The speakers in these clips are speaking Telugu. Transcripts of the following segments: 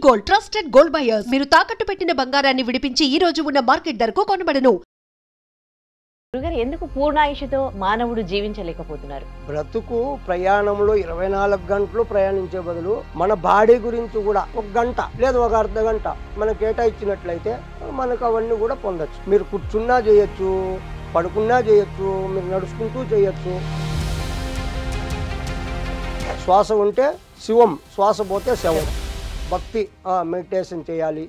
గోల్డ్ ట్రస్టెడ్ గోల్డ్ బయర్స్ మీరు తాకట్టు పెట్టిన బంగారాన్ని విడిపించి ఈ రోజు ఉన్న మార్కెట్ ధరకు కొనబడను. గురుగారు, ఎందుకు పూర్ణాయుషుతో మానవుడు జీవించలేకపోతున్నారు? బ్రతుకు ప్రయాణంలో 24 గంటలు ప్రయాణించే బదులు మన బాడీ గురించి కూడా 1 గంట లేదా ఒక అర్ధ గంట మనం కేటాయించినట్లయితే మనకు అవన్నీ కూడా పొందొచ్చు. మీరు కూర్చున్నా చేయొచ్చు, పడుకున్నా చేయొచ్చు, మీరు నడుచుకుంటూ చేయొచ్చు. శ్వాస ఉంటే శివం, శ్వాస పోతే శవం. భక్తి, మెడిటేషన్ చేయాలి,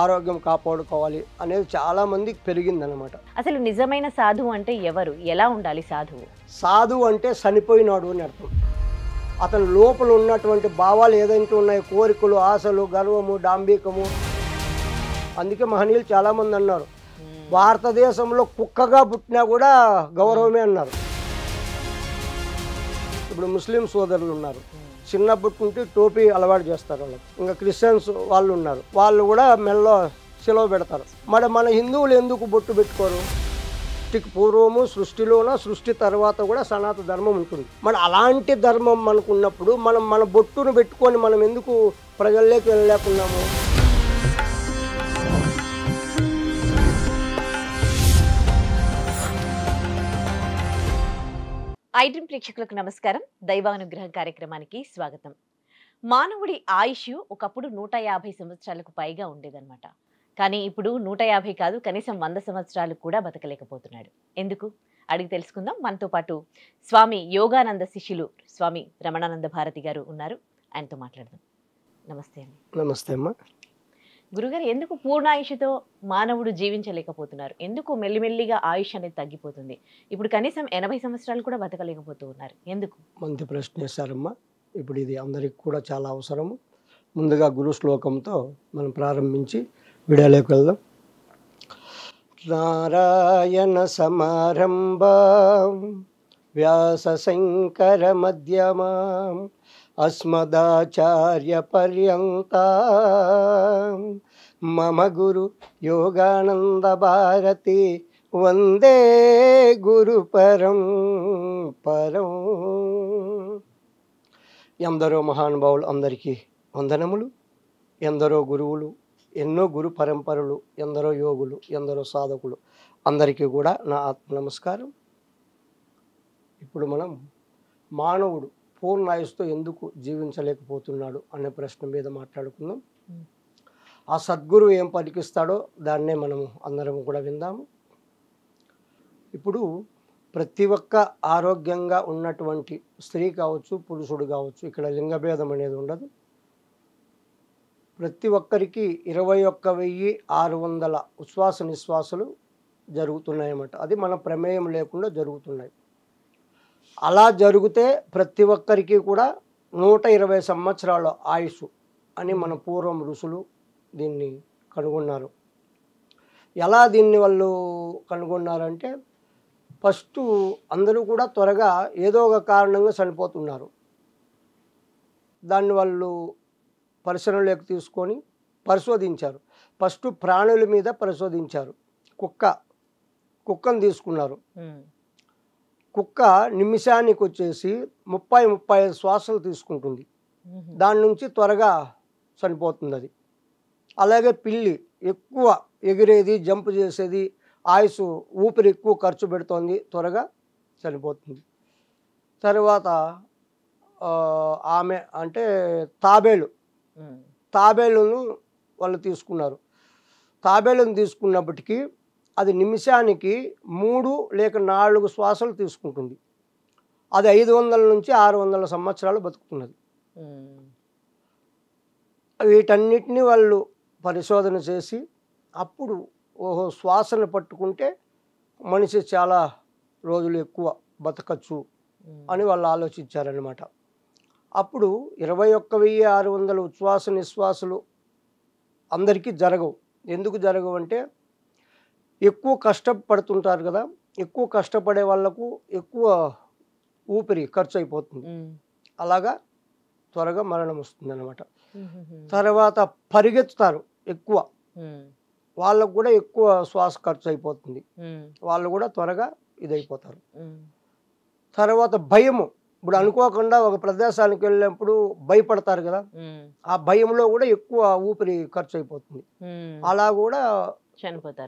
ఆరోగ్యం కాపాడుకోవాలి అనేది చాలా మందికి పెరిగిందనమాట. అసలు నిజమైన సాధువు అంటే ఎవరు? ఎలా ఉండాలి సాధువు? సాధువు అంటే చనిపోయినాడు అని అర్థం. అతని లోపల ఉన్నటువంటి భావాలు ఏదైతే ఉన్నాయో, కోరికలు, ఆశలు, గర్వము, డాంబికము. అందుకే మహనీయులు చాలామంది అన్నారు, భారతదేశంలో కుక్కగా పుట్టినా కూడా గౌరవమే అన్నారు. ఇప్పుడు ముస్లిం సోదరులు ఉన్నారు, చిన్నప్పటి నుండి టోపీ అలవాటు చేస్తారు వాళ్ళకి. ఇంకా క్రిస్టియన్స్ వాళ్ళు ఉన్నారు, వాళ్ళు కూడా మెల్లో సెలవు పెడతారు. మరి మన హిందువులు ఎందుకు బొట్టు పెట్టుకోరు? సృష్టికి పూర్వము, సృష్టిలోన, సృష్టి తర్వాత కూడా సనాతన ధర్మం ఉంటుంది. మరి అలాంటి ధర్మం మనకు ఉన్నప్పుడు మనం మన బొట్టును పెట్టుకొని మనం ఎందుకు ప్రజల్లోకి వెళ్ళలేకున్నాము? ఐడ్రీమ్ ప్రేక్షకులకు నమస్కారం. దైవానుగ్రహం కార్యక్రమానికి స్వాగతం. మానవుడి ఆయుష్ ఒకప్పుడు 150 సంవత్సరాలకు పైగా ఉండేదన్నమాట. కానీ ఇప్పుడు 150 కాదు, కనీసం 100 సంవత్సరాలు కూడా బతకలేకపోతున్నాడు. ఎందుకు అడిగి తెలుసుకుందాం. మనతో పాటు స్వామి యోగానంద శిష్యులు స్వామి రమణానంద భారతి గారు ఉన్నారు. ఆయనతో మాట్లాడదాం. నమస్తే అండి. నమస్తే అమ్మా. గురుగారు, ఎందుకు పూర్ణాయుషుతో మానవుడు జీవించలేకపోతున్నారు? ఎందుకు మెల్లిమెల్లిగా ఆయుష్ అనేది తగ్గిపోతుంది? ఇప్పుడు కనీసం 80 సంవత్సరాలు కూడా బతకలేకపోతూ ఉన్నారు. ఎందుకు? మంచి ప్రశ్న వేశారమ్మా. ఇప్పుడు ఇది అందరికి కూడా చాలా అవసరము. ముందుగా గురు శ్లోకంతో మనం ప్రారంభించి వీడియోలోకి వెళ్దాం. నారాయణ సమారంభాం వ్యాస శంకర మధ్యమాం అస్మదాచార్య పర్యంతం మమ గురు యోగానంద భారతి వందే గురు పరం పరం. ఎందరో మహానుభావులు అందరికీ వందనములు. ఎందరో గురువులు, ఎన్నో గురు పరంపరలు, ఎందరో యోగులు, ఎందరో సాధకులు, అందరికీ కూడా నా ఆత్మ నమస్కారం. ఇప్పుడు మనం మానవుడు పూర్ణాయుస్తో ఎందుకు జీవించలేకపోతున్నాడు అనే ప్రశ్న మీద మాట్లాడుకుందాం. ఆ సద్గురువు ఏం పలికిస్తాడో దాన్నే మనము అందరం కూడా విందాము. ఇప్పుడు ప్రతి ఒక్క ఆరోగ్యంగా ఉన్నటువంటి స్త్రీ కావచ్చు, పురుషుడు కావచ్చు, ఇక్కడ లింగభేదం అనేది ఉండదు. ప్రతి ఒక్కరికి 21,600 ఉచ్ఛ్వాస నిశ్వాసాలు జరుగుతున్నాయన్నమాట. అది మన ప్రమేయం లేకుండా జరుగుతున్నాయి. అలా జరిగితే ప్రతి ఒక్కరికి కూడా 120 సంవత్సరాల ఆయుష్ అని మన పూర్వం ఋషులు దీన్ని కనుగొన్నారు. ఎలా దీన్ని వాళ్ళు కనుగొన్నారంటే, ఫస్ట్ అందరూ కూడా త్వరగా ఏదో ఒక కారణంగా చనిపోతున్నారు. దాన్ని వాళ్ళు పరిశీలనలోకి తీసుకొని పరిశోధించారు. ఫస్ట్ ప్రాణుల మీద పరిశోధించారు. కుక్కను తీసుకున్నారు. కుక్క నిమిషానికి వచ్చేసి 30-35 శ్వాసలు తీసుకుంటుంది. దాని నుంచి త్వరగా చనిపోతుంది అది. అలాగే పిల్లి ఎక్కువ ఎగిరేది, జంప్ చేసేది, ఆయుష్ ఊపిరి ఎక్కువ ఖర్చు పెడుతోంది, త్వరగా చనిపోతుంది. తర్వాత ఆమె అంటే తాబేలును వాళ్ళు తీసుకున్నారు. తాబేలును తీసుకున్నప్పటికీ అది నిమిషానికి 3 లేక 4 శ్వాసలు తీసుకుంటుంది. అది 500 నుంచి 600 సంవత్సరాలు బతుకుతున్నది. వీటన్నిటిని వాళ్ళు పరిశోధన చేసి అప్పుడు శ్వాసను పట్టుకుంటే మనిషి చాలా రోజులు ఎక్కువ బతకచ్చు అని వాళ్ళు ఆలోచించారనమాట. అప్పుడు 21,600 ఉచ్ఛ్వాస నిశ్వాసాలు అందరికీ జరగవు. ఎందుకు జరగవు అంటే, ఎక్కువ కష్టపడుతుంటారు కదా, ఎక్కువ కష్టపడే వాళ్ళకు ఎక్కువ ఊపిరి ఖర్చు అయిపోతుంది. అలాగా త్వరగా మరణం వస్తుంది అనమాట. తర్వాత పరిగెత్తుతారు ఎక్కువ, వాళ్ళకు కూడా ఎక్కువ శ్వాస ఖర్చు అయిపోతుంది, వాళ్ళు కూడా త్వరగా ఇదైపోతారు. తర్వాత ఇప్పుడు అనుకోకుండా ఒక ప్రదేశానికి వెళ్ళినప్పుడు భయపడతారు కదా, ఆ భయంలో కూడా ఎక్కువ ఊపిరి ఖర్చు అయిపోతుంది, అలా కూడా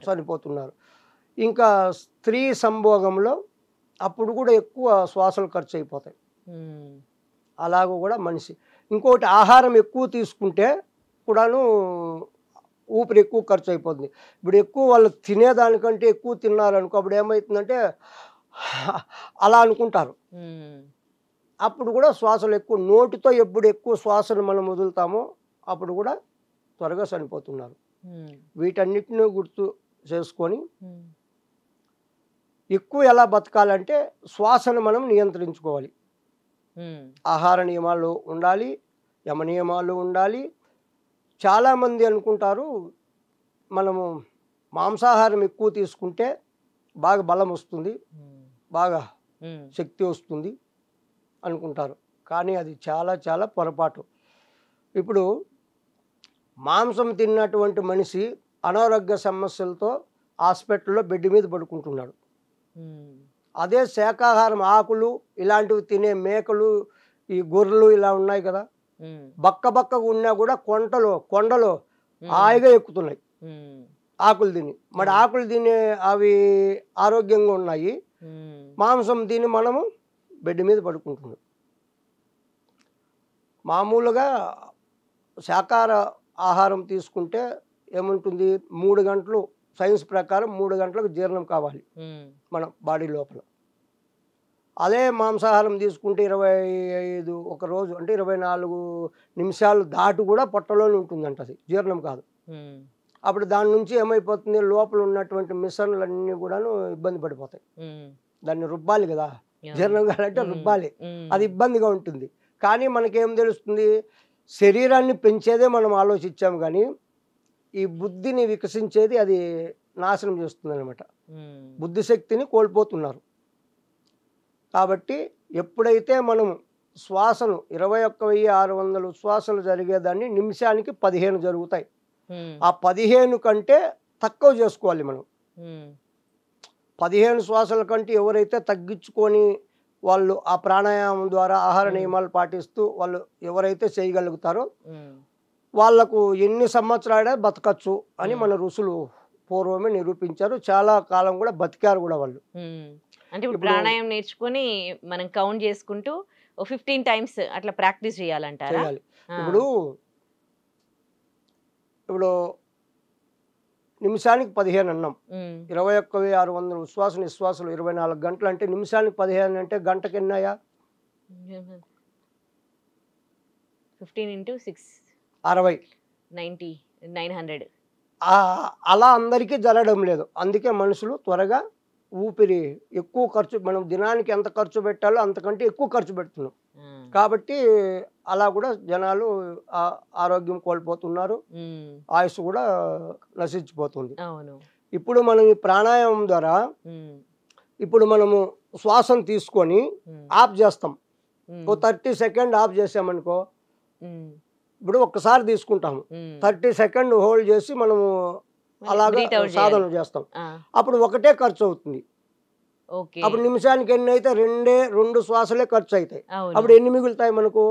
చనిపోతున్నారు. ఇంకా స్త్రీ సంభోగంలో అప్పుడు కూడా ఎక్కువ శ్వాసలు ఖర్చు అయిపోతాయి, అలాగూ కూడా మనిషి. ఇంకోటి ఆహారం ఎక్కువ తీసుకుంటే కూడాను ఊపిరి ఎక్కువ ఖర్చు అయిపోతుంది. ఇప్పుడు ఎక్కువ వాళ్ళు తినేదానికంటే ఎక్కువ తిన్నారనుకో, అప్పుడు ఏమవుతుందంటే అలా అనుకుంటారు, అప్పుడు కూడా శ్వాసలు ఎక్కువ. నోటితో ఎప్పుడు ఎక్కువ శ్వాసను మనం వదులుతామో అప్పుడు కూడా త్వరగా చనిపోతున్నారు. వీటన్నిటిని గుర్తు చేసుకొని ఎక్కువ ఎలా బతకాలంటే శ్వాసను మనం నియంత్రించుకోవాలి. ఆహార నియమాలు ఉండాలి, యమ నియమాలు ఉండాలి. చాలామంది అనుకుంటారు మనము మాంసాహారం ఎక్కువ తీసుకుంటే బాగా బలం వస్తుంది, బాగా శక్తి వస్తుంది అనుకుంటారు, కానీ అది చాలా చాలా పొరపాటు. ఇప్పుడు మాంసం తిన్నటువంటి మనిషి అనారోగ్య సమస్యలతో హాస్పిటల్లో బెడ్ మీద పడుకుంటున్నాడు. అదే శాకాహారం ఆకులు ఇలాంటివి తినే మేకలు, ఈ గొర్రెలు ఇలా ఉన్నాయి కదా, బక్కగా ఉన్నా కూడా కొండలో హాయిగా ఎక్కుతున్నాయి ఆకులు తిని. మరి ఆకులు తినే అవి ఆరోగ్యంగా ఉన్నాయి, మాంసం తిని మనము బెడ్ మీద పడుకుంటున్నాం. మామూలుగా శాకాహార ఆహారం తీసుకుంటే ఏముంటుంది, 3 గంటలు సైన్స్ ప్రకారం 3 గంటలకు జీర్ణం కావాలి మన బాడీ లోపల. అదే మాంసాహారం తీసుకుంటే 25 ఒక రోజు అంటే 24 నిమిషాలు దాటి కూడా పొట్టలోనే ఉంటుందంట, అది జీర్ణం కాదు. అప్పుడు దాని నుంచి ఏమైపోతుంది, లోపల ఉన్నటువంటి మిశ్రమాలన్నీ కూడాను ఇబ్బంది పడిపోతాయి. దాన్ని రుబ్బాలి కదా, జీర్ణం కావాలంటే రుబ్బాలి, అది ఇబ్బందిగా ఉంటుంది. కానీ మనకేం తెలుస్తుంది, శరీరాన్ని పెంచేదే మనం ఆలోచించాము, కానీ ఈ బుద్ధిని వికసించేది అది నాశనం చేస్తుంది అనమాట. బుద్ధిశక్తిని కోల్పోతున్నారు. కాబట్టి ఎప్పుడైతే మనం శ్వాసను 21,600 శ్వాసలు జరిగేదాన్ని నిమిషానికి 15 జరుగుతాయి. ఆ 15 కంటే తక్కువ చేసుకోవాలి మనం. 15 శ్వాసల కంటే ఎవరైతే తగ్గించుకొని వాళ్ళు ఆ ప్రాణాయామం ద్వారా ఆహార నియమాలు పాటిస్తూ వాళ్ళు ఎవరైతే చేయగలుగుతారో వాళ్లకు ఎన్ని సంవత్సరాలైనా బతకచ్చు అని మన ఋషులు పూర్వమే నిరూపించారు. చాలా కాలం కూడా బతికారు కూడా వాళ్ళు. అంటే ఇప్పుడు ప్రాణాయామం నేర్చుకొని మనం కౌంట్ చేసుకుంటూ 15 టైమ్స్ అట్లా ప్రాక్టీస్ చేయాలంటారా? ఇప్పుడు నిమిషానికి 15 అన్నాం, 21,600 ఉచ్ఛ్వాస నిశ్వాసాలు 24 గంటలు అంటే నిమిషానికి 15 అంటే గంటకి ఎన్నాయా? 15 into 6 60 90 900. అలా అందరికీ జరగడం లేదు. అందుకే మనుషులు త్వరగా ఊపిరి ఎక్కువ ఖర్చు, మనం దినానికి ఎంత ఖర్చు పెట్టాలో అంతకంటే ఎక్కువ ఖర్చు పెడుతున్నాం. కాబట్టి అలా కూడా జనాలు ఆరోగ్యం కోల్పోతున్నారు, ఆయుష్ కూడా నశించిపోతుంది. ఇప్పుడు మనం ఈ ప్రాణాయామం ద్వారా ఇప్పుడు మనము శ్వాసను తీసుకొని ఆఫ్ చేస్తాం. ఓ 30 సెకండ్ ఆఫ్ చేసామనుకో, ఇప్పుడు ఒక్కసారి తీసుకుంటాము, 30 సెకండ్ హోల్డ్ చేసి మనము అలాగా సాధన చేస్తాం. అప్పుడు ఒకటే ఖర్చు అవుతుంది. అప్పుడు నిమిషానికి ఎన్ని అయితే 2 శ్వాసలే ఖర్చు అవుతాయి. అప్పుడు ఎన్ని మిగులుతాయి మనకు?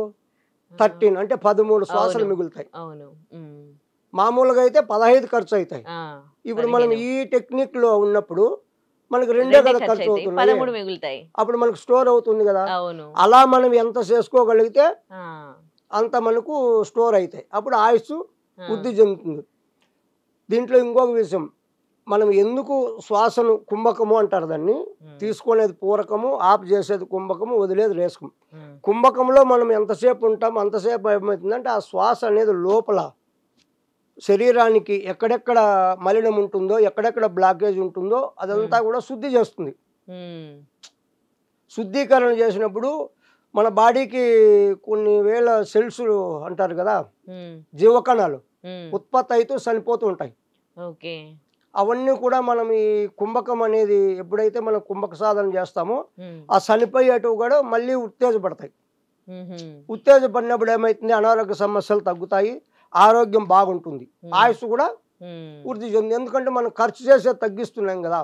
13 అంటే 13 శ్వాసలు మిగులుతాయి. మామూలుగా అయితే 15 ఖర్చు అవుతాయి. ఇప్పుడు మనం ఈ టెక్నిక్ లో ఉన్నప్పుడు మనకు 2 కదా ఖర్చు అవుతుంది, అప్పుడు మనకు స్టోర్ అవుతుంది కదా. అలా మనం ఎంత చేసుకోగలిగితే అంత మనకు స్టోర్ అవుతాయి, అప్పుడు ఆయుష్ వృద్ధి చెందుతుంది. దీంట్లో ఇంకొక విషయం, మనం ఎందుకు శ్వాసను కుంభకము అంటారు, దాన్ని తీసుకునేది పూరకము, ఆఫ్ చేసేది కుంభకము, వదిలేది రేసుకం. కుంభకంలో మనం ఎంతసేపు ఉంటాం అంతసేపు ఏమవుతుందంటే ఆ శ్వాస అనేది లోపల శరీరానికి ఎక్కడెక్కడ మలినం ఉంటుందో, ఎక్కడెక్కడ బ్లాకేజ్ ఉంటుందో అదంతా కూడా శుద్ధి చేస్తుంది. శుద్ధీకరణ చేసినప్పుడు మన బాడీకి కొన్ని వేల సెల్స్ అంటారు కదా, జీవకణాలు ఉత్పత్తి అవుతూ చనిపోతూ ఉంటాయి. అవన్నీ కూడా మనం ఈ కుంభకం అనేది ఎప్పుడైతే మనం కుంభక సాధన చేస్తామో ఆ చనిపోయేటివి కూడా మళ్ళీ ఉత్తేజపడతాయి. ఉత్తేజపడినప్పుడు ఏమవుతుంది, అనారోగ్య సమస్యలు తగ్గుతాయి, ఆరోగ్యం బాగుంటుంది, ఆయుష్ కూడా వృద్ధి చెంది. ఎందుకంటే మనం ఖర్చు చేసేది తగ్గిస్తున్నాం కదా.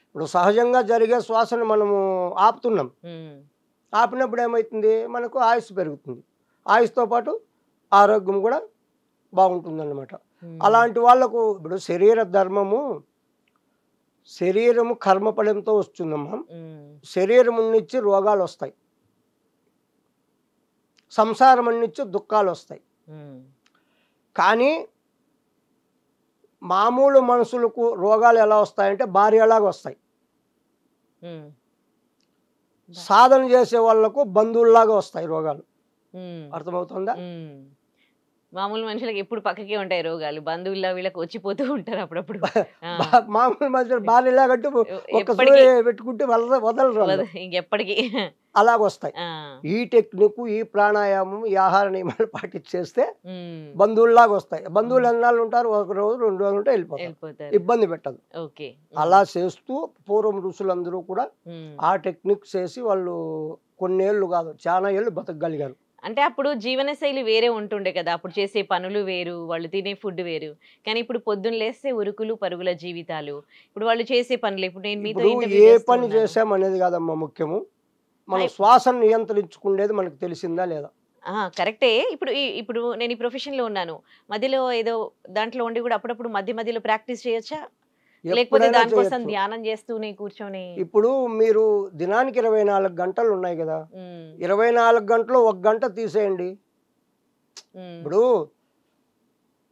ఇప్పుడు సహజంగా జరిగే శ్వాసను మనము ఆపుతున్నాం, ఆపినప్పుడు ఏమవుతుంది, మనకు ఆయుష్ పెరుగుతుంది, ఆయుష్తో పాటు ఆరోగ్యం కూడా బాగుంటుందన్నమాట. అలాంటి వాళ్ళకు ఇప్పుడు శరీర ధర్మము, శరీరము కర్మఫలంతో వస్తుందమ్మా. శరీరం నుంచి రోగాలు వస్తాయి, సంసారం నుంచి దుఃఖాలు వస్తాయి. కానీ మామూలు మనుషులకు రోగాలు ఎలా వస్తాయంటే భార్యలాగా వస్తాయి. సాధన చేసే వాళ్ళకు బంధువుల్లాగా వస్తాయి రోగాలు. అర్థమవుతుందా? మామూలు మనుషులకు ఎప్పుడు పక్కకే ఉంటాయి రోగాలు, బంధువుల్లో వీళ్ళకి వచ్చిపోతూ ఉంటారు అప్పుడప్పుడు. మామూలు మనుషులు భార్యలాగంటే ఒక్కసారి పెట్టుకుంటే వదలరు, ఇంకెప్పటికీ అలాగొస్తాయి. ఈ టెక్నిక్, ఈ ప్రాణాయామం, ఈ ఆహార నియమాలు పాటించేస్తే బంధువుల్లాగా వస్తాయి. బంధువులు ఎన్నాళ్ళు ఉంటారు, ఒక రోజు 2 రోజులు ఉంటే వెళ్ళిపోతారు, ఇబ్బంది పెట్టదు. అలా చేస్తూ పూర్వం ఋషులందరూ కూడా ఆ టెక్నిక్ చేసి వాళ్ళు కొన్నేళ్ళు కాదు చాలా ఏళ్ళు బతకగలిగారు. అంటే అప్పుడు జీవనశైలి వేరే ఉంటుండే కదా, అప్పుడు చేసే పనులు వేరు, వాళ్ళు తినే ఫుడ్ వేరు. కానీ ఇప్పుడు పొద్దున్న లేస్తే ఉరుకులు పరుగుల జీవితాలు, ఇప్పుడు వాళ్ళు చేసే పనులు, ఇప్పుడు నేను మీతో ఏ పని చేసామనేది కాదమ్మా ముఖ్యము, మన శ్వాసను నియంత్రించుకునేది మనకు తెలిసిందా లేదా. కరెక్టే. ఇప్పుడు నేను ఈ ప్రొఫెషన్ లో ఉన్నాను, మధ్యలో ఏదో దాంట్లో ఉండి కూడా అప్పుడప్పుడు మధ్యలో ప్రాక్టీస్ చేయొచ్చా, లేకపోతే దానికోసం ధ్యానం చేస్తూనే కూర్చొని? ఇప్పుడు మీరు దినానికి 24 గంటలు ఉన్నాయి కదా, 24 గంటలు 1 గంట తీసేయండి. ఇప్పుడు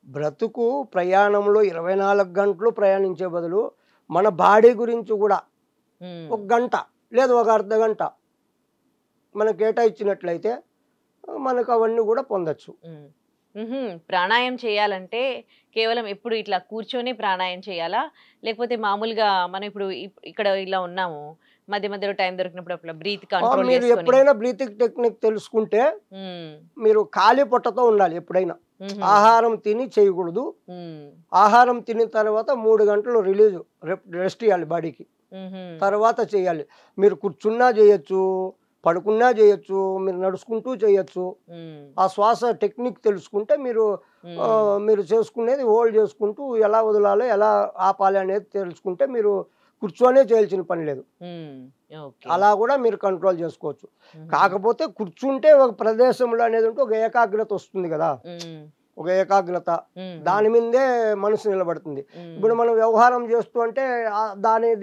బ్రతుకు ప్రయాణంలో 24 గంటలు ప్రయాణించే బదులు మన బాడీ గురించి కూడా 1 గంట లేదు 1 అర్ధ గంట మనకు కేటాయించినట్లయితే మనకు అవన్నీ కూడా పొందొచ్చు. ప్రాణాయామం చేయాలంటే కేవలం ఎప్పుడు ఇట్లా కూర్చొని ప్రాణాయామం చేయాలా, లేకపోతే మామూలుగా మనం ఇప్పుడు ఇక్కడ ఇలా ఉన్నాము, మధ్యలో టైం దొరికినప్పుడు అప్పుడు బ్రీత్ కంట్రోల్ మీరు ఎప్పుడైనా బ్రీతింగ్ టెక్నిక్ తెలుసుకుంటే మీరు ఖాళీ పొట్టతో ఉండాలి. ఎప్పుడైనా ఆహారం తిని చేయకూడదు. ఆహారం తిన్న తర్వాత 3 గంటలు రిలీజ్ రెస్ట్ ఇవ్వాలి బాడీకి, తర్వాత చేయాలి. మీరు కూర్చున్నా చేయొచ్చు, పడుకున్నా చేయొచ్చు, మీరు నడుచుకుంటూ చేయొచ్చు. ఆ శ్వాస టెక్నిక్ తెలుసుకుంటే మీరు చేసుకునేది హోల్డ్ చేసుకుంటూ ఎలా వదలాలో ఎలా ఆపాలి అనేది తెలుసుకుంటే మీరు కూర్చొనే చేయాల్సిన పని లేదు. అలా కూడా మీరు కంట్రోల్ చేసుకోవచ్చు. కాకపోతే కూర్చుంటే ఒక ప్రదేశంలో అనేది ఉంటే ఒక ఏకాగ్రత వస్తుంది కదా, ఒక ఏకాగ్రత, దాని మీదే మనసు నిలబడుతుంది. ఇప్పుడు మనం వ్యవహారం చేస్తూ అంటే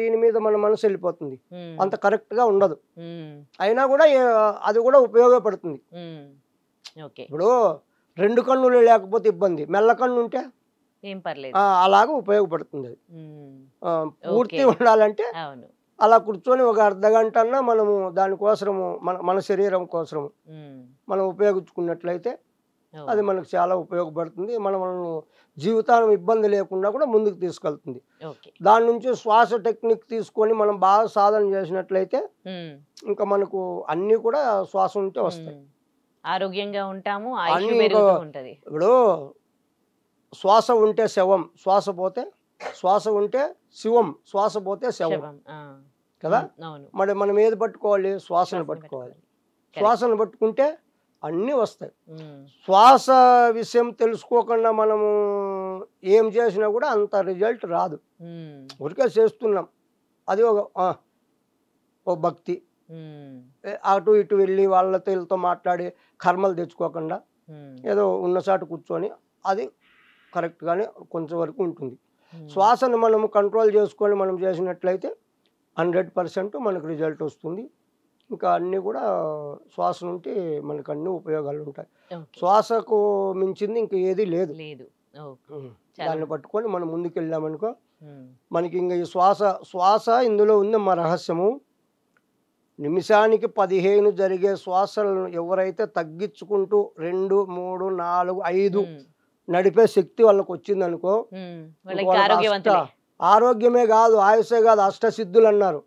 దీని మీద మన మనసు వెళ్ళిపోతుంది, అంత కరెక్ట్ గా ఉండదు. అయినా కూడా అది కూడా ఉపయోగపడుతుంది. ఇప్పుడు 2 కన్నులు లేకపోతే ఇబ్బంది, మెల్ల కన్ను ఉంటే ఏం పర్లేదు, అలాగా ఉపయోగపడుతుంది. పూర్తి ఉండాలంటే అలా కూర్చొని ఒక అర్ధ గంట అన్నా మనము దానికోసము మన శరీరం కోసము మనం ఉపయోగించుకున్నట్లయితే అది మనకు చాలా ఉపయోగపడుతుంది. మనం జీవితాన్ని ఇబ్బంది లేకుండా కూడా ముందుకు తీసుకెళ్తుంది. దాని నుంచి శ్వాస టెక్నిక్ తీసుకొని మనం బాగా సాధన చేసినట్లయితే ఇంకా మనకు అన్ని కూడా శ్వాస ఉంటే వస్తాయి, ఆరోగ్యంగా ఉంటాము. ఇప్పుడు శ్వాస ఉంటే శవం, శ్వాస పోతే శ్వాస ఉంటే శివం, శ్వాస పోతే శవం కదా. మరి మనం ఏది పట్టుకోవాలి, శ్వాసను పట్టుకోవాలి. శ్వాసను పట్టుకుంటే అన్నీ వస్తాయి. శ్వాస విషయం తెలుసుకోకుండా మనము ఏం చేసినా కూడా అంత రిజల్ట్ రాదు. ఊరికే చేస్తున్నాం, అది ఒక భక్తి. అటు ఇటు వెళ్ళి వాళ్ళతో మాట్లాడి కర్మలు తెచ్చుకోకుండా ఏదో ఉన్నసాటు కూర్చొని అది కరెక్ట్గానే కొంచెం వరకు ఉంటుంది. శ్వాసను మనము కంట్రోల్ చేసుకొని మనం చేసినట్లయితే 100% మనకు రిజల్ట్ వస్తుంది. ఇంకా అన్నీ కూడా శ్వాస నుండి మనకు అన్ని ఉపయోగాలు ఉంటాయి. శ్వాసకు మించింది ఇంక ఏది లేదు. దాన్ని పట్టుకొని మనం ముందుకు వెళ్ళామనుకో మనకి ఇంకా ఈ శ్వాస ఇందులో ఉందమ్మా రహస్యము. నిమిషానికి 15 జరిగే శ్వాసలను ఎవరైతే తగ్గించుకుంటూ 2, 3, 4, 5 నడిపే శక్తి వాళ్ళకి వచ్చిందనుకో, ఆరోగ్యమే కాదు ఆయుషే కాదు అష్టసిద్ధులు అన్నారు.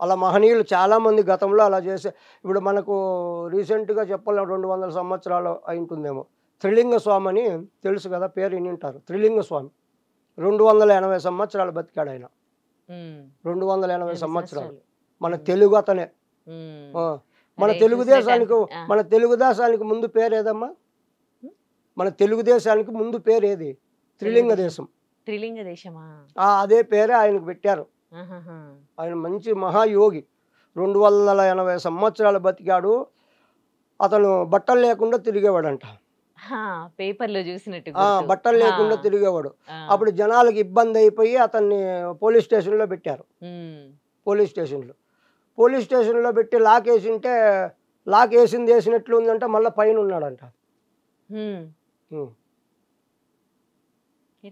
అలా మహనీయులు చాలా మంది గతంలో అలా చేసే. ఇప్పుడు మనకు రీసెంట్గా చెప్పాలి 200 సంవత్సరాలు అయింటుందేమో, త్రిలింగ స్వామి అని తెలుసు కదా, పేరు వినింటారు. త్రిలింగ స్వామి 280 సంవత్సరాలు బతికాడు ఆయన. 280 సంవత్సరాలు. మన తెలుగు అతనే. మన తెలుగుదేశానికి ముందు పేరు ఏదమ్మా? మన తెలుగుదేశానికి ముందు పేరు ఏది? త్రిలింగ దేశం. త్రిలింగ దేశమా? అదే పేరే ఆయనకు పెట్టారు. ఆయన మంచి మహాయోగి. 280 సంవత్సరాలు బతికాడు. అతను బట్టలు లేకుండా తిరిగేవాడంట. పేపర్లో చూసినట్టు బట్టలు లేకుండా తిరిగేవాడు. అప్పుడు జనాలకు ఇబ్బంది అయిపోయి అతన్ని పోలీస్ స్టేషన్లో పెట్టారు. పోలీస్ స్టేషన్లో పెట్టి లాక్ వేసింటే లాక్ వేసింది వేసినట్లు ఉందంటే మళ్ళీ పైన ఉన్నాడంట.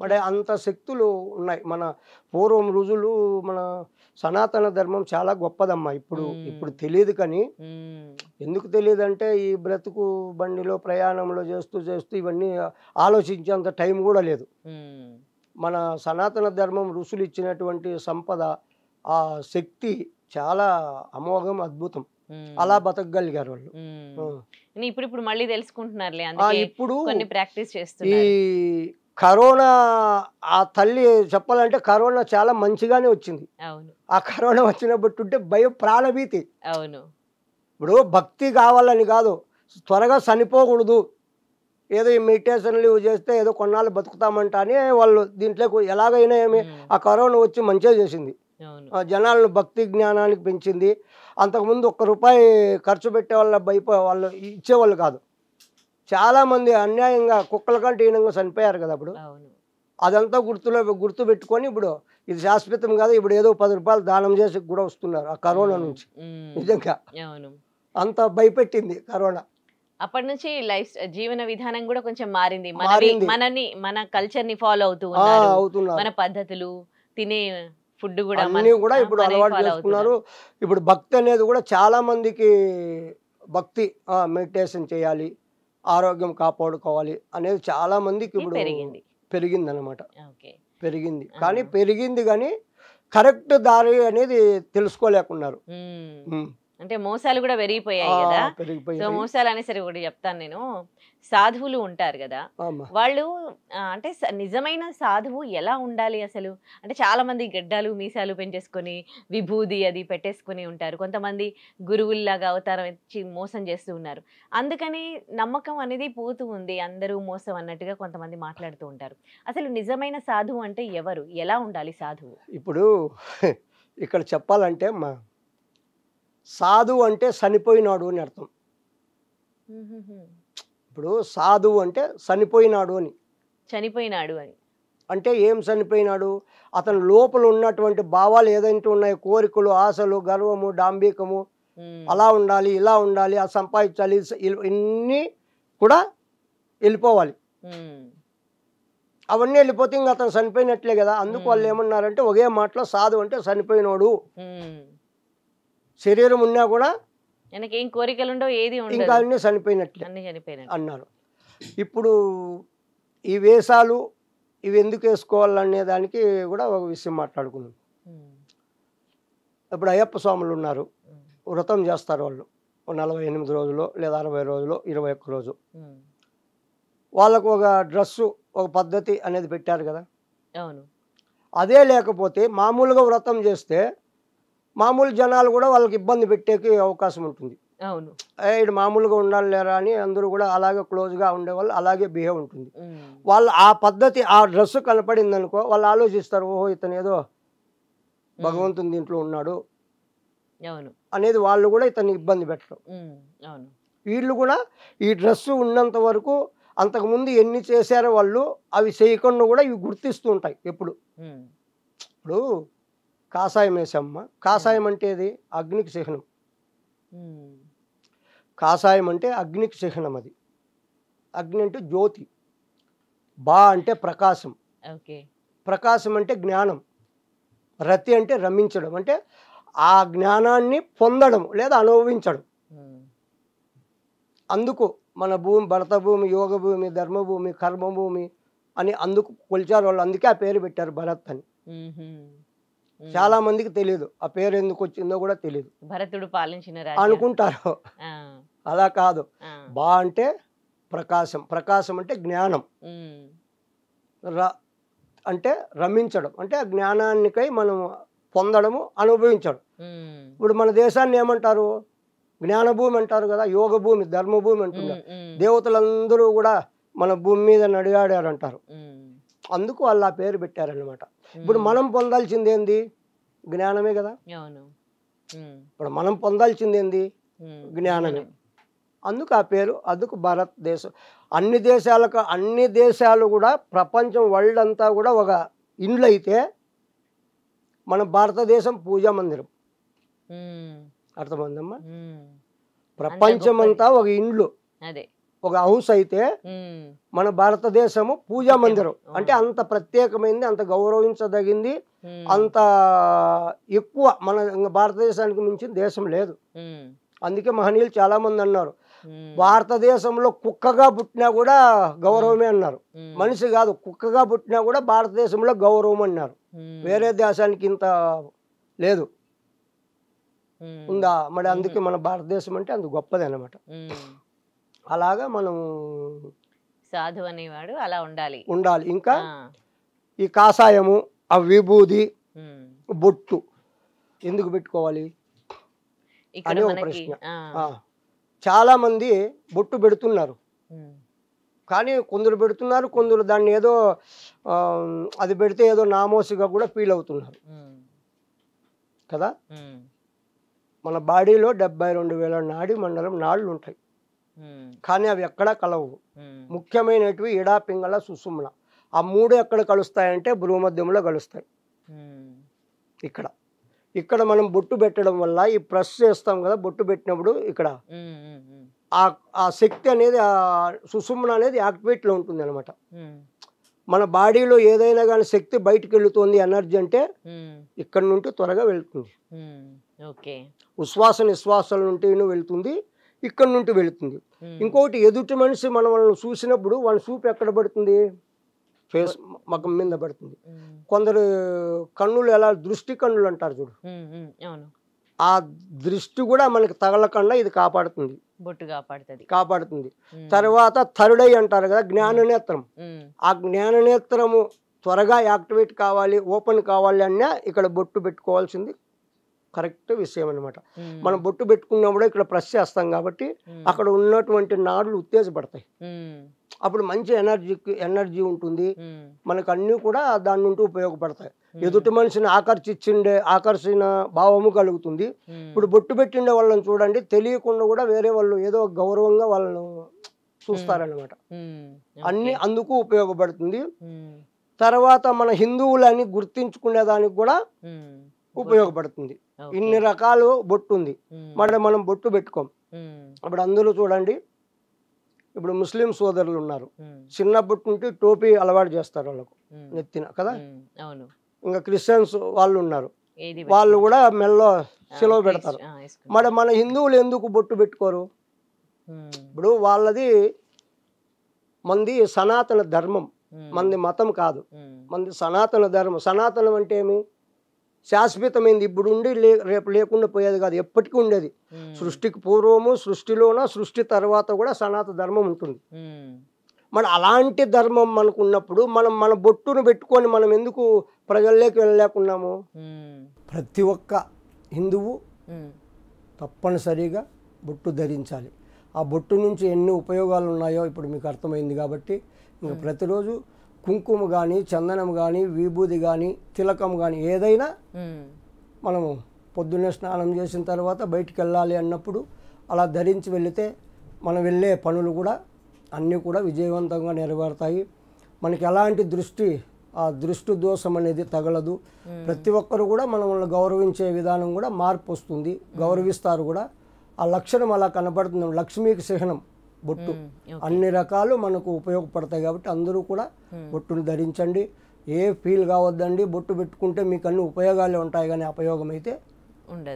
మరి అంత శక్తులు ఉన్నాయి. మన పూర్వం రుజులు, మన సనాతన ధర్మం చాలా గొప్పదమ్మా. ఇప్పుడు తెలియదు, కానీ ఎందుకు తెలియదు అంటే ఈ బ్రతుకు బండిలో ప్రయాణంలో చేస్తూ ఇవన్నీ ఆలోచించేంత టైం కూడా లేదు. మన సనాతన ధర్మం ఋషులు ఇచ్చినటువంటి సంపద, ఆ శక్తి చాలా అమోఘం, అద్భుతం. అలా బతకగలిగారు వాళ్ళు. ఇప్పుడు మళ్ళీ తెలుసుకుంటున్నారులే, ఇప్పుడు ప్రాక్టీస్ ఈ చేస్తున్నారు. కరోనా, ఆ తల్లి చెప్పాలంటే కరోనా చాలా మంచిగానే వచ్చింది. ఆ కరోనా వచ్చినప్పుడు భయం, ప్రాణభీతి. ఇప్పుడు భక్తి కావాలని కాదు, త్వరగా చనిపోకూడదు, ఏదో ఈ మెడిటేషన్లు చేస్తే ఏదో కొన్నాళ్ళు బతుకుతామంట అని వాళ్ళు దీంట్లో ఎలాగైనా ఏమి ఆ కరోనా వచ్చి మంచిగా చేసింది. జనాలను భక్తి జ్ఞానానికి పెంచింది. అంతకుముందు ₹1 ఖర్చు పెట్టే వాళ్ళ వాళ్ళు ఇచ్చేవాళ్ళు కాదు. చాలామంది అన్యాయంగా కుక్కల కంటే హీనంగా చనిపోయారు కదా అప్పుడు. అదంతా గుర్తు పెట్టుకొని ఇప్పుడు ఇది శాశ్వతం కాదు, ఇప్పుడు ఏదో ₹10 దానం చేసి కూడా వస్తున్నారు ఆ కరోనా నుంచి. నిజంగా అంత భయపెట్టింది కరోనా. అప్పటి నుంచి జీవన విధానం కూడా కొంచెం మారింది. మన కల్చర్ ని ఫాలో అవుతున్నారు. మన పద్ధతులు, తినే ఫుడ్ కూడా అన్ని కూడా ఇప్పుడు అలవాటు చేసుకున్నారు. ఇప్పుడు భక్తి అనేది కూడా చాలా మందికి భక్తి, మెడిటేషన్ చేయాలి, ఆరోగ్యం కాపాడుకోవాలి అనేది చాలా మందికి ఇప్పుడు పెరిగింది అనమాట. పెరిగింది కానీ కరెక్ట్ దారి అనేది తెలుసుకోలేకున్నారు. అంటే మోసాలు కూడా పెరిగిపోయాయి కదా. సో మోసాలు అనేసరికి ఒకటి చెప్తాను నేను. సాధువులు ఉంటారు కదా, వాళ్ళు అంటే నిజమైన సాధువు ఎలా ఉండాలి అసలు అంటే, చాలా మంది గడ్డాలు మీసాలు పెంచేసుకొని విభూది అది పెట్టేసుకుని ఉంటారు. కొంతమంది గురువుల్లాగా అవతారం ఇచ్చి మోసం చేస్తూ ఉన్నారు. అందుకని నమ్మకం అనేది పోతూ ఉంది, అందరూ మోసం అన్నట్టుగా కొంతమంది మాట్లాడుతూ ఉంటారు. అసలు నిజమైన సాధువు అంటే ఎవరు, ఎలా ఉండాలి సాధువు? ఇప్పుడు ఇక్కడ చెప్పాలంటే సాధువు అంటే చనిపోయినాడు అని అర్థం. ఇప్పుడు సాధువు అంటే చనిపోయినాడు అని అంటే ఏం చనిపోయినాడు? అతని లోపల ఉన్నటువంటి భావాలు ఏదైతే ఉన్నాయో, కోరికలు, ఆశలు, గర్వము, డాంబికము, అలా ఉండాలి, ఇలా ఉండాలి, ఆ సంపాదించాలి, ఇన్ని కూడా వెళ్ళిపోవాలి. అవన్నీ వెళ్ళిపోతే ఇంకా అతను చనిపోయినట్లే కదా. అందుకు వాళ్ళు ఏమన్నారంటే ఒకే మాటలో సాధువు అంటే చనిపోయినోడు. శరీరం ఉన్నా కూడా ఏం కోరికలు ఉండవు, ఏది ఇంకా అన్ని చనిపోయినట్లే అన్నారు. ఇప్పుడు ఈ వేషాలు ఇవి ఎందుకు వేసుకోవాలనే దానికి కూడా ఒక విషయం మాట్లాడుకున్నాం. ఇప్పుడు అయ్యప్ప స్వాములు ఉన్నారు, వ్రతం చేస్తారు వాళ్ళు 48 రోజులు లేదా 60 రోజులు 21 రోజు. వాళ్ళకు ఒక డ్రెస్సు, ఒక పద్ధతి అనేది పెట్టారు కదా. అదే లేకపోతే మామూలుగా వ్రతం చేస్తే మామూలు జనాలు కూడా వాళ్ళకి ఇబ్బంది పెట్టేకి అవకాశం ఉంటుంది. ఇటు మామూలుగా ఉండాలి లేరా అని అందరూ కూడా అలాగే క్లోజ్గా ఉండేవాళ్ళు, అలాగే బిహేవ్ ఉంటుంది. వాళ్ళు ఆ పద్ధతి, ఆ డ్రెస్ కనపడింది అనుకో, వాళ్ళు ఆలోచిస్తారు, ఓహో ఇతను ఏదో భగవంతుని దీంట్లో ఉన్నాడు అనేది. వాళ్ళు కూడా ఇతన్ని ఇబ్బంది పెట్టరు. వీళ్ళు కూడా ఈ డ్రెస్సు ఉన్నంత వరకు అంతకుముందు ఎన్ని చేశారో వాళ్ళు అవి చేయకుండా కూడా ఇవి గుర్తిస్తూ ఉంటాయి ఎప్పుడు. ఇప్పుడు కాషాయం వేసమ్మ, కాషాయం అంటే ఏది? అగ్నికి చిహ్నం. కాషాయం అంటే అగ్నికి చిహ్నం. అది అగ్ని అంటే జ్యోతి, బా అంటే ప్రకాశం, ప్రకాశం అంటే జ్ఞానం, రతి అంటే రమించడం, అంటే ఆ జ్ఞానాన్ని పొందడం లేదా అనుభవించడం. అందుకు మన భూమి భరత భూమి, యోగ భూమి, ధర్మభూమి, కర్మభూమి అని అందుకు కొలిచారు వాళ్ళు. అందుకే ఆ పేరు పెట్టారు భరత్ అని. చాలా మందికి తెలియదు ఆ పేరు ఎందుకు వచ్చిందో కూడా తెలియదు. భరతుడు పాలించిన అనుకుంటారు, అలా కాదు. బా అంటే ప్రకాశం, ప్రకాశం అంటే జ్ఞానం, అంటే రమించడం, అంటే ఆ జ్ఞానానికై మనం పొందడము, అనుభవించడం. ఇప్పుడు మన దేశాన్ని ఏమంటారు? జ్ఞానభూమి అంటారు కదా, యోగ భూమి, ధర్మభూమి అంటున్నారు. దేవతలందరూ కూడా మన భూమి మీద నడిగాడారు అంటారు. అందుకు వాళ్ళు ఆ పేరు పెట్టారనమాట. ఇప్పుడు మనం పొందాల్సింది ఏంది? జ్ఞానమే కదా. ఇప్పుడు మనం పొందాల్సింది ఏంది? జ్ఞానమే. అందుకు ఆ పేరు. అందుకు భారతదేశం. అన్ని దేశాలు కూడా ప్రపంచం వరల్డ్ అంతా కూడా ఒక ఇండ్లు అయితే మన భారతదేశం పూజా మందిరం. అర్థమైందమ్మా? ప్రపంచం అంతా ఒక ఇండ్లు, ఒక హౌస్ అయితే మన భారతదేశము పూజా మందిరం. అంటే అంత ప్రత్యేకమైంది, అంత గౌరవించదగింది, అంత ఎక్కువ. మన భారతదేశానికి మించిన దేశం లేదు. అందుకే మహనీయులు చాలా మంది అన్నారు, భారతదేశంలో కుక్కగా పుట్టినా కూడా గౌరవమే అన్నారు. మనిషి కాదు, కుక్కగా పుట్టినా కూడా భారతదేశంలో గౌరవం అన్నారు. వేరే దేశానికి ఇంత లేదు, ఉందా మరి? అందుకే మన భారతదేశం అంటే అంత గొప్పది అన్నమాట. అలాగా మనం సాధు అనేవాడు అలా ఉండాలి. ఇంకా ఈ కాషాయము, ఆ విభూది, బొట్టు ఎందుకు పెట్టుకోవాలి అనే ఒక ప్రశ్న. చాలా మంది బొట్టు పెడుతున్నారు, కానీ కొందరు పెడుతున్నారు, కొందరు దాన్ని ఏదో అది పెడితే ఏదో నామోసిగా కూడా ఫీల్ అవుతున్నారు కదా. మన బాడీలో 72,000 నాడీ మండలం నాళ్ళు ఉంటాయి, కానీ అవి ఎక్కడా కలవు. ముఖ్యమైనటివి ఇడా, పింగళ, సుషుమ్న. ఆ మూడు ఎక్కడ కలుస్తాయంటే భూమధ్యంలో కలుస్తాయి. ఇక్కడ మనం బొట్టు పెట్టడం వల్ల ఈ ప్రెస్ చేస్తాం కదా, బొట్టు పెట్టినప్పుడు ఇక్కడ ఆ శక్తి అనేది, ఆ సుషుమ్న అనేది యాక్టివేట్లో ఉంటుంది అనమాట. మన బాడీలో ఏదైనా కానీ శక్తి బయటికి వెళుతుంది, ఎనర్జీ అంటే ఇక్కడ నుండి త్వరగా వెళ్తుంది. ఉశ్వాస నిశ్వాసాల నుండి వెళ్తుంది, ఇక్కడ నుండి వెళుతుంది. ఇంకొకటి, ఎదుటి మనిషి మనల్ని చూసినప్పుడు వాళ్ళ చూపు ఎక్కడ పడుతుంది? ఫేస్ మగం మీద పడుతుంది. కొందరు కన్నులు ఎలా దృష్టి కన్నులు అంటారు చూడు, ఆ దృష్టి కూడా మనకి తగలకుండా ఇది కాపాడుతుంది. తర్వాత థర్డ్ ఐ అంటారు కదా, జ్ఞాననేత్రం. ఆ జ్ఞాననేత్రము త్వరగా యాక్టివేట్ కావాలి, ఓపెన్ కావాలి అన్నా ఇక్కడ బొట్టు పెట్టుకోవాల్సింది కరెక్ట్ విషయం అనమాట. మనం బొట్టు పెట్టుకున్నప్పుడు ఇక్కడ ప్రెస్ చేస్తాం కాబట్టి అక్కడ ఉన్నటువంటి నాడులు ఉత్తేజపడతాయి. అప్పుడు మంచి ఎనర్జీ ఉంటుంది, మనకు అన్నీ కూడా దాని నుండి ఉపయోగపడతాయి. ఎదుటి మనిషిని ఆకర్షణ భావము కలుగుతుంది. ఇప్పుడు బొట్టు పెట్టిండే వాళ్ళని చూడండి, తెలియకుండా కూడా వేరే వాళ్ళు ఏదో గౌరవంగా వాళ్ళను చూస్తారనమాట. అన్ని అందుకు ఉపయోగపడుతుంది. తర్వాత మన హిందువులని గుర్తించుకునే దానికి కూడా ఉపయోగపడుతుంది. ఇన్ని రకాలు బొట్టు ఉంది, మరి మనం బొట్టు పెట్టుకోం. అప్పుడు అందులో చూడండి, ఇప్పుడు ముస్లిం సోదరులు ఉన్నారు, చిన్న బొట్టు ఉంటే టోపీ అలవాటు చేస్తారు వాళ్ళకు నెత్తిన కదా. ఇంకా క్రిస్టియన్స్ వాళ్ళు ఉన్నారు, వాళ్ళు కూడా మెల్లో సెలవు పెడతారు. మరి మన హిందువులు ఎందుకు బొట్టు పెట్టుకోరు? ఇప్పుడు వాళ్ళది, మంది సనాతన ధర్మం, మంది మతం కాదు, మంది సనాతన ధర్మం. సనాతనం అంటే ఏమి? శాశ్వతమైంది, ఇప్పుడు ఉండి రేపు లేకుండా పోయేది కాదు, ఎప్పటికీ ఉండేది. సృష్టికి పూర్వము, సృష్టిలోన, సృష్టి తర్వాత కూడా సనాతన ధర్మం ఉంటుంది. మరి అలాంటి ధర్మం మనకు ఉన్నప్పుడు మన బొట్టును పెట్టుకొని మనం ఎందుకు ప్రజల్లోకి వెళ్ళలేకున్నాము? ప్రతి ఒక్క హిందువు తప్పనిసరిగా బొట్టు ధరించాలి. ఆ బొట్టు నుంచి ఎన్ని ఉపయోగాలు ఉన్నాయో ఇప్పుడు మీకు అర్థమైంది. కాబట్టి ఇంకా ప్రతిరోజు కుంకుమ కానీ, చందనం కానీ, విభూది కానీ, తిలకం కానీ ఏదైనా మనము పొద్దున్నే స్నానం చేసిన తర్వాత బయటికి వెళ్ళాలి అన్నప్పుడు అలా ధరించి వెళితే మనం వెళ్ళే పనులు కూడా అన్నీ కూడా విజయవంతంగా నెరవేరుతాయి. మనకి ఎలాంటి ఆ దృష్టి దోషం అనేది తగలదు. ప్రతి ఒక్కరు కూడా మనల్ని గౌరవించే విధానం కూడా మార్పు వస్తుంది, గౌరవిస్తారు కూడా. ఆ లక్షణం అలా కనపడుతుంది. లక్ష్మీకి చిహ్నం బొట్టు. అన్ని రకాలు మనకు ఉపయోగపడతాయి కాబట్టి అందరూ కూడా బొట్టును ధరించండి. ఏ ఫీల్ కావద్దండి, బొట్టు పెట్టుకుంటే మీకు అన్ని ఉపయోగాలే ఉంటాయి, కానీ అపయోగం అయితే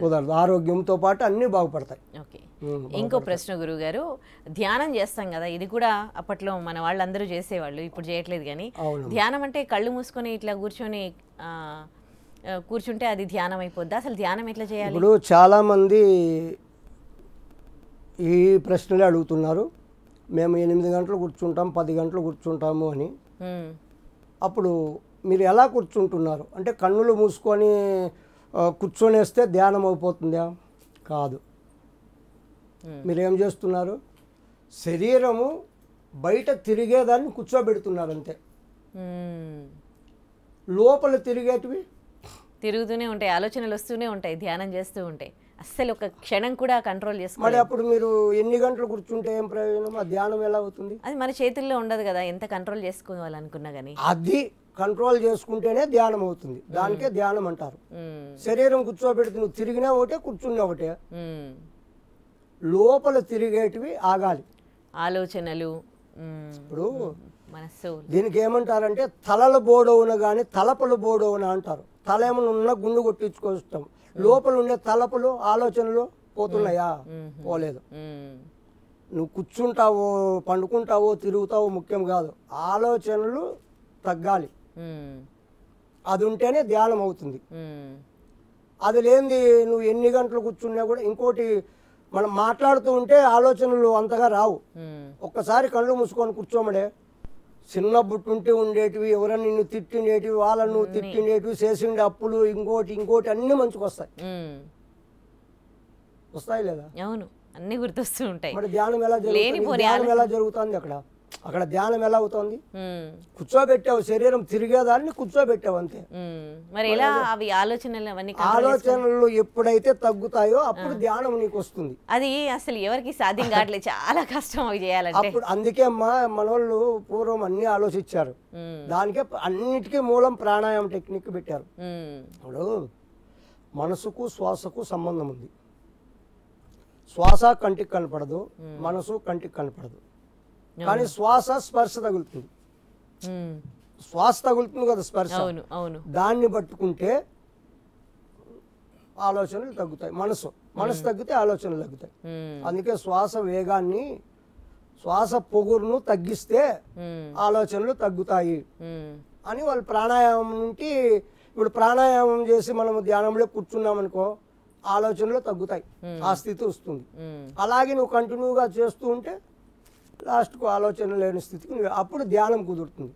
కుదరదు. ఆరోగ్యంతో పాటు అన్నీ బాగుపడతాయి. ఇంకో ప్రశ్న గురువుగారు, ధ్యానం చేస్తాం కదా, ఇది కూడా అప్పట్లో మన వాళ్ళందరూ చేసేవాళ్ళు, ఇప్పుడు చేయట్లేదు. కానీ ధ్యానం అంటే కళ్ళు మూసుకొని ఇట్లా కూర్చుంటే అది ధ్యానం అయిపోద్దా? అసలు ధ్యానం ఎట్లా చేయాలి? ఇప్పుడు చాలామంది ఈ ప్రశ్నలే అడుగుతున్నారు. మేము 8 గంటలు కూర్చుంటాం, 10 గంటలు కూర్చుంటాము అని. అప్పుడు మీరు ఎలా కూర్చుంటున్నారు అంటే, కన్నులు మూసుకొని కూర్చొనేస్తే ధ్యానం అయిపోతుందా? కాదు. మీరేం చేస్తున్నారు? శరీరము బయట తిరిగేదాన్ని కూర్చోబెడుతున్నారు అంతే. లోపల తిరిగేటివి తిరుగుతూనే ఉంటాయి, ఆలోచనలు వస్తూనే ఉంటాయి ధ్యానం చేస్తూ ఉంటే. అస్సలు ఒక క్షణం కూడా కంట్రోల్ మరి చేసుకోవాలి. అప్పుడు మీరు ఎన్ని గంటలు కూర్చుంటే ఏం ప్రయోజనం? ఆ ధ్యానం ఎలా అవుతుంది? అది మన చేతుల్లో ఉండదు కదా, ఎంత కంట్రోల్ చేసుకోవాలనుకున్నా కానీ. అది కంట్రోల్ చేసుకుంటేనే ధ్యానం అవుతుంది. దానికే ధ్యానం అంటారు. శరీరం కూర్చోబెడితే నువ్వు తిరిగినా ఒకటే, కూర్చున్నా ఒకటే. లోపల తిరిగేటివి ఆగాలి. ఆలోచనలు ఇప్పుడు మనస్సు. దీనికి ఏమంటారంటే తలల బోడవున కానీ తలపలు బోడవున అంటారు. తల ఏమైనా ఉన్నా గుండు కొట్టించుకొస్తాం. లోపల ఉండే తలపులు ఆలోచనలు పోతున్నాయా? పోలేదు. నువ్వు కూర్చుంటావో పండుకుంటావో తిరుగుతావో ముఖ్యం కాదు, ఆలోచనలు తగ్గాలి. అది ఉంటేనే ధ్యానం అవుతుంది. అది లేనిది నువ్వు ఎన్ని గంటలు కూర్చున్నా కూడా. ఇంకోటి, మనం మాట్లాడుతూ ఉంటే ఆలోచనలు అంతగా రావు. ఒక్కసారి కళ్ళు మూసుకొని కూర్చోమడే, చిన్న బుట్టుంటే ఉండేటివి, ఎవరైనా నిన్ను తిట్టిండేటివి, వాళ్ళను నువ్వు తిట్టిండేటివి, చేసిండే అప్పులు, ఇంకోటి అన్నీ మంచిగా వస్తాయి. వస్తాయి లేదా? అవును, అన్ని గుర్తొస్తూ ఉంటాయి. మరి ధ్యానం ఎలా జరుగుతుంది? ధ్యానం ఎలా జరుగుతుంది? అక్కడ ధ్యానం ఎలా అవుతుంది? కూర్చోబెట్టావు, శరీరం తిరిగేదాన్ని కూర్చోబెట్టావు అంతే. మరి ఎలా అవి ఆలోచనలు అవన్నీ ఆలోచనలు ఎప్పుడైతే తగ్గుతాయో అప్పుడు ధ్యానం నీకు వస్తుంది. అది అసలు ఎవరికి సాధ్యం కావట్లేదు, చాలా కష్టం అవి చేయాలంటే. అప్పుడు అందుకే అమ్మా మనోళ్ళు పూర్వం అన్ని ఆలోచించారు. దానికే అన్నిటికీ మూలం ప్రాణాయామం టెక్నిక్ పెట్టారు. ఇప్పుడు మనసుకు శ్వాసకు సంబంధం ఉంది. శ్వాస కంటికి కనపడదు, మనసు కంటికి కనపడదు. కానీ శ్వాస స్పర్శ తగులుతుంది. శ్వాస తగులుతుంది కదా, స్పర్శ. దాన్ని పట్టుకుంటే ఆలోచనలు తగ్గుతాయి. మనసు తగ్గితే ఆలోచనలు తగ్గుతాయి. అందుకే శ్వాస వేగాన్ని, శ్వాస పొగురును తగ్గిస్తే ఆలోచనలు తగ్గుతాయి అని వాళ్ళు ప్రాణాయామం నుండి. ఇప్పుడు ప్రాణాయామం చేసి మనం ధ్యానంలో కూర్చున్నామనుకో, ఆలోచనలు తగ్గుతాయి, ఆ స్థితి వస్తుంది. అలాగే నువ్వు కంటిన్యూగా చేస్తూ ఉంటే లాస్ట్కు ఆలోచన లేని స్థితికి అప్పుడు ధ్యానం కుదురుతుంది.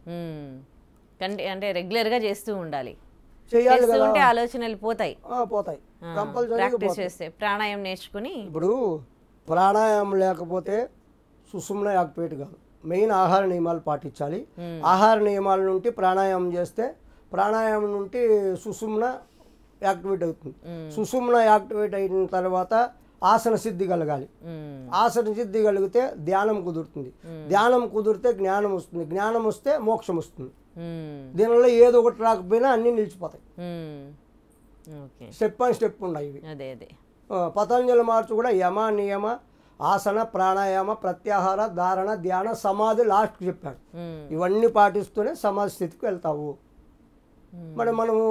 అంటే రెగ్యులర్ గా చేస్తూ ఉండాలి, చేయాలి కదా. ఆలోచనలు పోతాయి కంపల్సరీ చేస్తే. ప్రాణాయామం నేర్చుకుని, ఇప్పుడు ప్రాణాయామం లేకపోతే సుషుమ్న యాక్టివేట్ కాదు. మెయిన్ ఆహార నియమాలు పాటించాలి. ఆహార నియమాల నుండి ప్రాణాయామం చేస్తే ప్రాణాయామం నుండి సుషుమ్న యాక్టివేట్ అవుతుంది. సుషుమ్న యాక్టివేట్ అయిన తర్వాత ఆసన సిద్ధి కలగాలి. ఆసన సిద్ధి కలిగితే ధ్యానం కుదురుతుంది. ధ్యానం కుదిరితే జ్ఞానం వస్తుంది. జ్ఞానం వస్తే మోక్షం వస్తుంది. దీనివల్ల ఏదో ఒకటి రాకపోయినా అన్ని నిలిచిపోతాయి. స్టెప్ బై స్టెప్ ఉన్నాయి ఇవి. పతంజలి మార్చు కూడా యమ, నియమ, ఆసన, ప్రాణాయామ, ప్రత్యాహార, ధారణ, ధ్యాన, సమాధి లాస్ట్ చెప్పాడు. ఇవన్నీ పాటిస్తూనే సమాధి స్థితికి వెళ్తావు. మరి మనము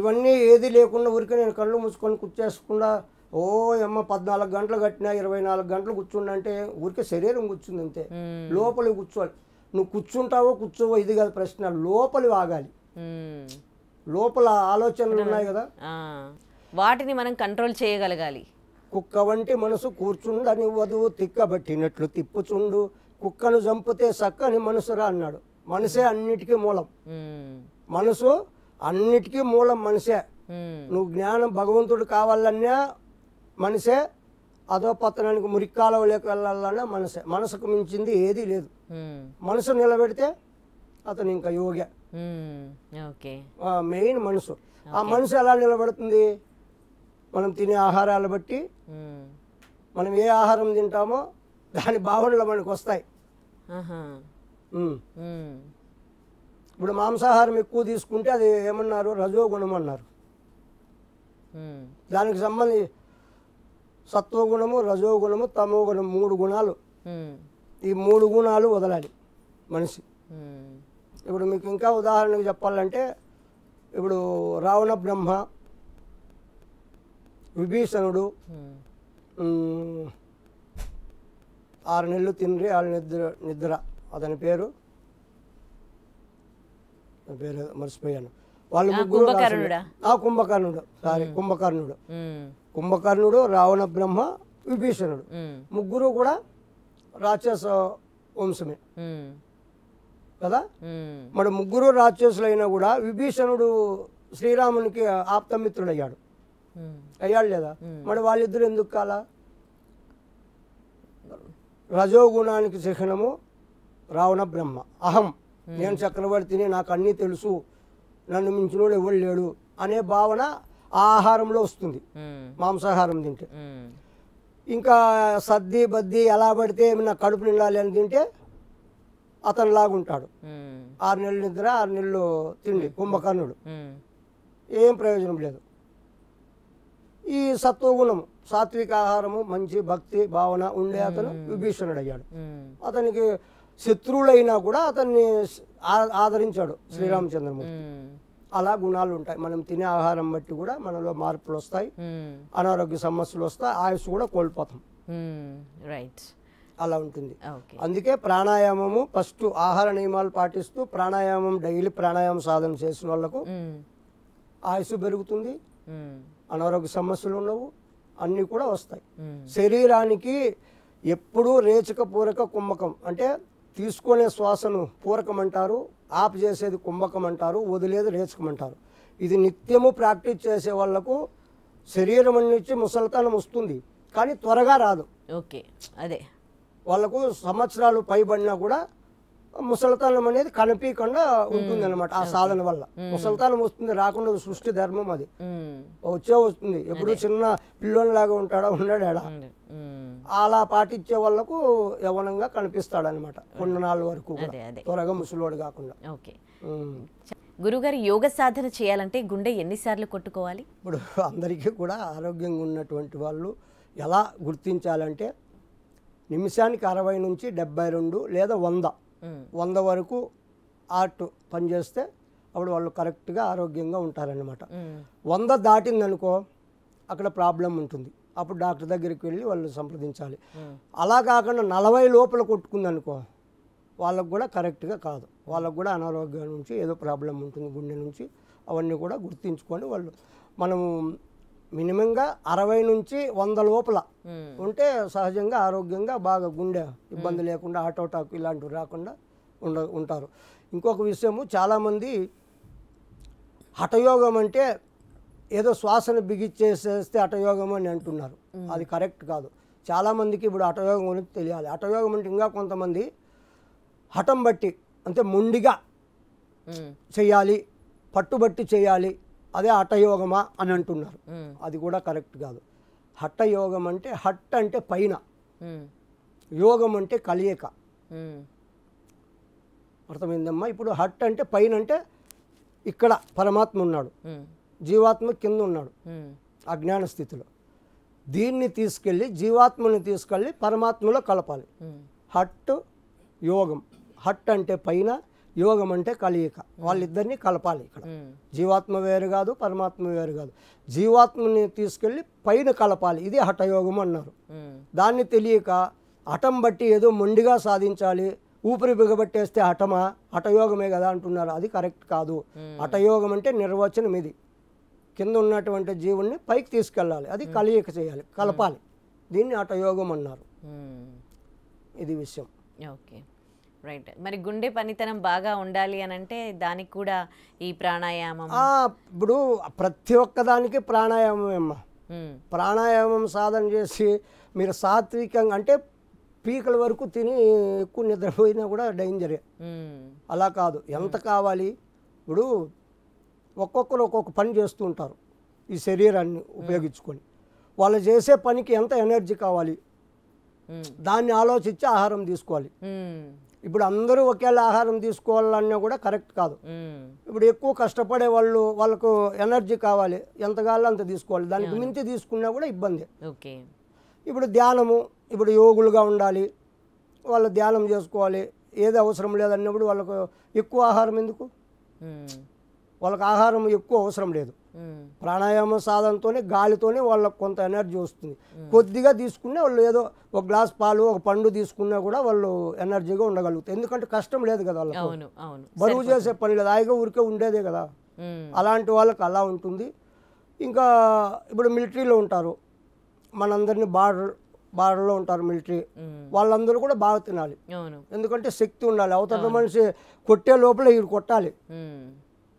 ఇవన్నీ ఏది లేకుండా ఊరికే నేను కళ్ళు మూసుకొని కూర్చేసుకుండా ఓ అమ్మ 14 గంటలు కట్టినా 24 గంటలు కూర్చుండంటే ఊరికే శరీరం కూర్చుంది అంతే. లోపలి కూర్చోవాలి. నువ్వు కూర్చుంటావో కూర్చోవో ఇది కాదు ప్రశ్న, లోపలి ఆగాలి. లోపల ఆలోచనలు ఉన్నాయి కదా, వాటిని మనం కంట్రోల్ చేయగలగాలి. కుక్క వంటి మనసు కూర్చుండనివ్వదు, తిక్కబట్టినట్లు తిప్పుచుండు, కుక్కను చంపితే సక్కని మనసురా అన్నాడు. మనసే అన్నిటికీ మూలం. మనసు అన్నిటికీ మూలం మనసే. నువ్వు జ్ఞానం భగవంతుడు కావాలన్నా మనసే, అదో పతనానికి మురిక్కాలలోకి వెళ్ళాలన్నా మనసే. మనసుకు మించింది ఏదీ లేదు. మనసు నిలబెడితే అతను ఇంకా యోగి. మెయిన్ మనసు. ఆ మనసు ఎలా నిలబడుతుంది? మనం తినే ఆహారాలు బట్టి, మనం ఏ ఆహారం తింటామో దాని భావనలు మనకు వస్తాయి. ఇప్పుడు మాంసాహారం ఎక్కువ తీసుకుంటే అది ఏమన్నారు? రజోగుణం అన్నారు. దానికి సంబంధించి సత్వగుణము, రజోగుణము, తమోగుణం 3 గుణాలు. ఈ 3 గుణాలు వదలాలి మనిషి. ఇప్పుడు మీకు ఇంకా ఉదాహరణకు చెప్పాలంటే, ఇప్పుడు రావణ బ్రహ్మ, విభీషణుడు 6 నెలలు తిండ్రి 6 నిద్ర అతని పేరు మర్చిపోయాను. వాళ్ళు ముగ్గురు కుంభకర్ణుడు. కుంభకర్ణుడు, రావణ బ్రహ్మ, విభీషణుడు ముగ్గురు కూడా రాక్షస వంశమే కదా. మరి ముగ్గురు రాక్షసులైనా కూడా విభీషణుడు శ్రీరామునికి ఆప్తమిత్రుడు అయ్యాడు లేదా? మరి వాళ్ళిద్దరు ఎందుకు కాలా? రజోగుణానికి చిహ్నము రావణ బ్రహ్మ. అహం, నేను చక్రవర్తిని, నాకు అన్నీ తెలుసు, నన్ను మించినోడు ఎవడు లేడు అనే భావన ఆ ఆహారంలో వస్తుంది మాంసాహారం తింటే. ఇంకా సద్ది బద్ది ఎలా పడితే ఏమైనా కడుపు నిండాలి అని తింటే అతను లాగుంటాడు. 6 నెలలు నిద్ర 6 నెలలు తిండి కుంభకర్ణుడు. ఏం ప్రయోజనం లేదు. ఈ సత్వగుణము సాత్విక ఆహారము మంచి భక్తి భావన ఉండే అతను విభీషణుడు అయ్యాడు. అతనికి శత్రువులైనా కూడా అతన్ని ఆదరించాడు శ్రీరామచంద్రమూర్తి. అలా గుణాలు ఉంటాయి. మనం తినే ఆహారం బట్టి కూడా మనలో మార్పులు వస్తాయి, అనారోగ్య సమస్యలు వస్తాయి, ఆయుష్ కూడా కోల్పోతాం. రైట్, అలా ఉంటుంది. అందుకే ప్రాణాయామము ఫస్ట్ ఆహార నియమాలు పాటిస్తూ ప్రాణాయామం డైలీ ప్రాణాయామం సాధన చేసిన వాళ్ళకు ఆయుష్ పెరుగుతుంది, అనారోగ్య సమస్యలు ఉండవు, అన్నీ కూడా వస్తాయి. శరీరానికి ఎప్పుడూ రేచక పూరక కుంభకం అంటే తీసుకునే శ్వాసను పూరకం అంటారు, ఆపు చేసేది కుంభకం అంటారు, వదిలేది రేచకం అంటారు. ఇది నిత్యము ప్రాక్టీస్ చేసే వాళ్ళకు శరీరం నుంచి ముసలితనం వస్తుంది, కానీ త్వరగా రాదు. ఓకే, అదే వాళ్ళకు సంవత్సరాలు పైబడినా కూడా ముసలితనం అనేది కనిపించకుండా ఉంటుంది అనమాట. ఆ సాధన వల్ల ముసలితనం వస్తుంది, రాకుండా సృష్టి ధర్మం అది. వస్తుంది. ఎప్పుడు చిన్న పిల్లోనిలాగా ఉంటాడా ఉన్నాడా, అలా పాటించే వాళ్ళకు యవనంగా కనిపిస్తాడు అనమాట కొన్ని నాళ్ళ వరకు, త్వరగా ముసలివాడు కాకుండా. ఓకే గురుగారు, యోగ సాధన చేయాలంటే గుండె ఎన్నిసార్లు కొట్టుకోవాలి? ఇప్పుడు అందరికీ కూడా ఆరోగ్యంగా ఉన్నటువంటి వాళ్ళు ఎలా గుర్తించాలంటే నిమిషానికి 60 నుంచి 72 లేదా 100 వరకు హార్ట్ పనిచేస్తే అప్పుడు వాళ్ళు కరెక్ట్గా ఆరోగ్యంగా ఉంటారనమాట. 100 దాటిందనుకో అక్కడ ప్రాబ్లం ఉంటుంది. అప్పుడు డాక్టర్ దగ్గరికి వెళ్ళి వాళ్ళు సంప్రదించాలి. అలా కాకుండా 40 లోపల కొట్టుకుందనుకో వాళ్ళకు కూడా కరెక్ట్గా కాదు, వాళ్ళకు కూడా అనారోగ్యం నుంచి ఏదో ప్రాబ్లం ఉంటుంది గుండె నుంచి. అవన్నీ కూడా గుర్తించుకొని వాళ్ళు మనము మినిమంగా 60 నుంచి 100 లోపల ఉంటే సహజంగా ఆరోగ్యంగా బాగా గుండె ఇబ్బంది లేకుండా హార్ట్ అటాక్ ఇలాంటివి రాకుండా ఉంటారు. ఇంకొక విషయము, చాలామంది హఠయోగం అంటే ఏదో శ్వాసను బిగిచ్చేసేస్తే హఠయోగం అని అంటున్నారు. అది కరెక్ట్ కాదు. చాలామందికి ఇప్పుడు హఠయోగం గురించి తెలియాలి. హఠయోగం అంటే ఇంకా కొంతమంది హఠం బట్టి అంటే మొండిగా చేయాలి, పట్టుబట్టి చేయాలి, అదే హఠయోగమా అని అంటున్నారు. అది కూడా కరెక్ట్ కాదు. హఠయోగం అంటే హట్ అంటే పైన, యోగం అంటే కలియక. అర్థమైందమ్మా? ఇప్పుడు హట్ అంటే పైన అంటే ఇక్కడ పరమాత్మ ఉన్నాడు, జీవాత్మ కింద ఉన్నాడు అజ్ఞాన స్థితిలో. దీన్ని తీసుకెళ్ళి జీవాత్మని తీసుకెళ్ళి పరమాత్మలో కలపాలి. హట్ యోగం. హట్ అంటే పైన, యోగం అంటే కలియిక. వాళ్ళిద్దరినీ కలపాలి. ఇక్కడ జీవాత్మ వేరు కాదు, పరమాత్మ వేరు కాదు. జీవాత్మని తీసుకెళ్ళి పైన కలపాలి. ఇది హఠయోగం అన్నారు. దాన్ని తెలియక హఠం బట్టి ఏదో మొండిగా సాధించాలి, ఊపిరి బిగబట్టేస్తే హఠమా, హఠయోగమే కదా అంటున్నారు. అది కరెక్ట్ కాదు. హఠయోగం అంటే నిర్వచనం ఇది. కింద ఉన్నటువంటి జీవుణ్ణి పైకి తీసుకెళ్ళాలి, అది కలియిక చేయాలి, కలపాలి. దీన్ని హఠయోగం అన్నారు. ఇది విషయం. Okay, right. మరి గుండె పనితనం బాగా ఉండాలి అని అంటే దానికి కూడా ఈ ప్రాణాయామం. ఇప్పుడు ప్రతి ఒక్కదానికి ప్రాణాయామం అమ్మా. ప్రాణాయామం సాధన చేసి మీరు సాత్వికంగా అంటే పీకల వరకు తిని ఎక్కువ నిద్రపోయినా కూడా డేంజరే. అలా కాదు, ఎంత కావాలి. ఇప్పుడు ఒక్కొక్కరు ఒక్కొక్క పని చేస్తూ ఉంటారు ఈ శరీరాన్ని ఉపయోగించుకొని. వాళ్ళు చేసే పనికి ఎంత ఎనర్జీ కావాలి దాన్ని ఆలోచించి ఆహారం తీసుకోవాలి. ఇప్పుడు అందరూ ఒకేలా ఆహారం తీసుకోవాలన్నా కూడా కరెక్ట్ కాదు. ఇప్పుడు ఎక్కువ కష్టపడే వాళ్ళు, వాళ్ళకు ఎనర్జీ కావాలి, ఎంత కావాలో అంత తీసుకోవాలి. దానికి మించి తీసుకున్నా కూడా ఇబ్బంది. ఓకే. ఇప్పుడు ధ్యానము, ఇప్పుడు యోగులుగా ఉండాలి, వాళ్ళు ధ్యానం చేసుకోవాలి. ఏది అవసరం లేదన్నప్పుడు వాళ్ళకు ఎక్కువ ఆహారం ఎందుకు? వాళ్ళకి ఆహారం ఎక్కువ అవసరం లేదు. ప్రాణాయామ సాధనతోనే గాలితోనే వాళ్ళకు కొంత ఎనర్జీ వస్తుంది. కొద్దిగా తీసుకునే వాళ్ళు ఏదో ఒక గ్లాస్ పాలు, ఒక పండు తీసుకున్నా కూడా వాళ్ళు ఎనర్జీగా ఉండగలుగుతారు. ఎందుకంటే కష్టం లేదు కదా వాళ్ళకు, బరువు చేసే పని లేదు, హాయిగా ఊరికే ఉండేదే కదా. అలాంటి వాళ్ళకి అలా ఉంటుంది. ఇంకా ఇప్పుడు మిలిటరీలో ఉంటారు, మనందరినీ బార్డర్లో ఉంటారు మిలిటరీ, వాళ్ళందరూ కూడా బాగా తినాలి. ఎందుకంటే శక్తి ఉండాలి, అవతల మనిషి కొట్టే లోపల ఇవి కొట్టాలి,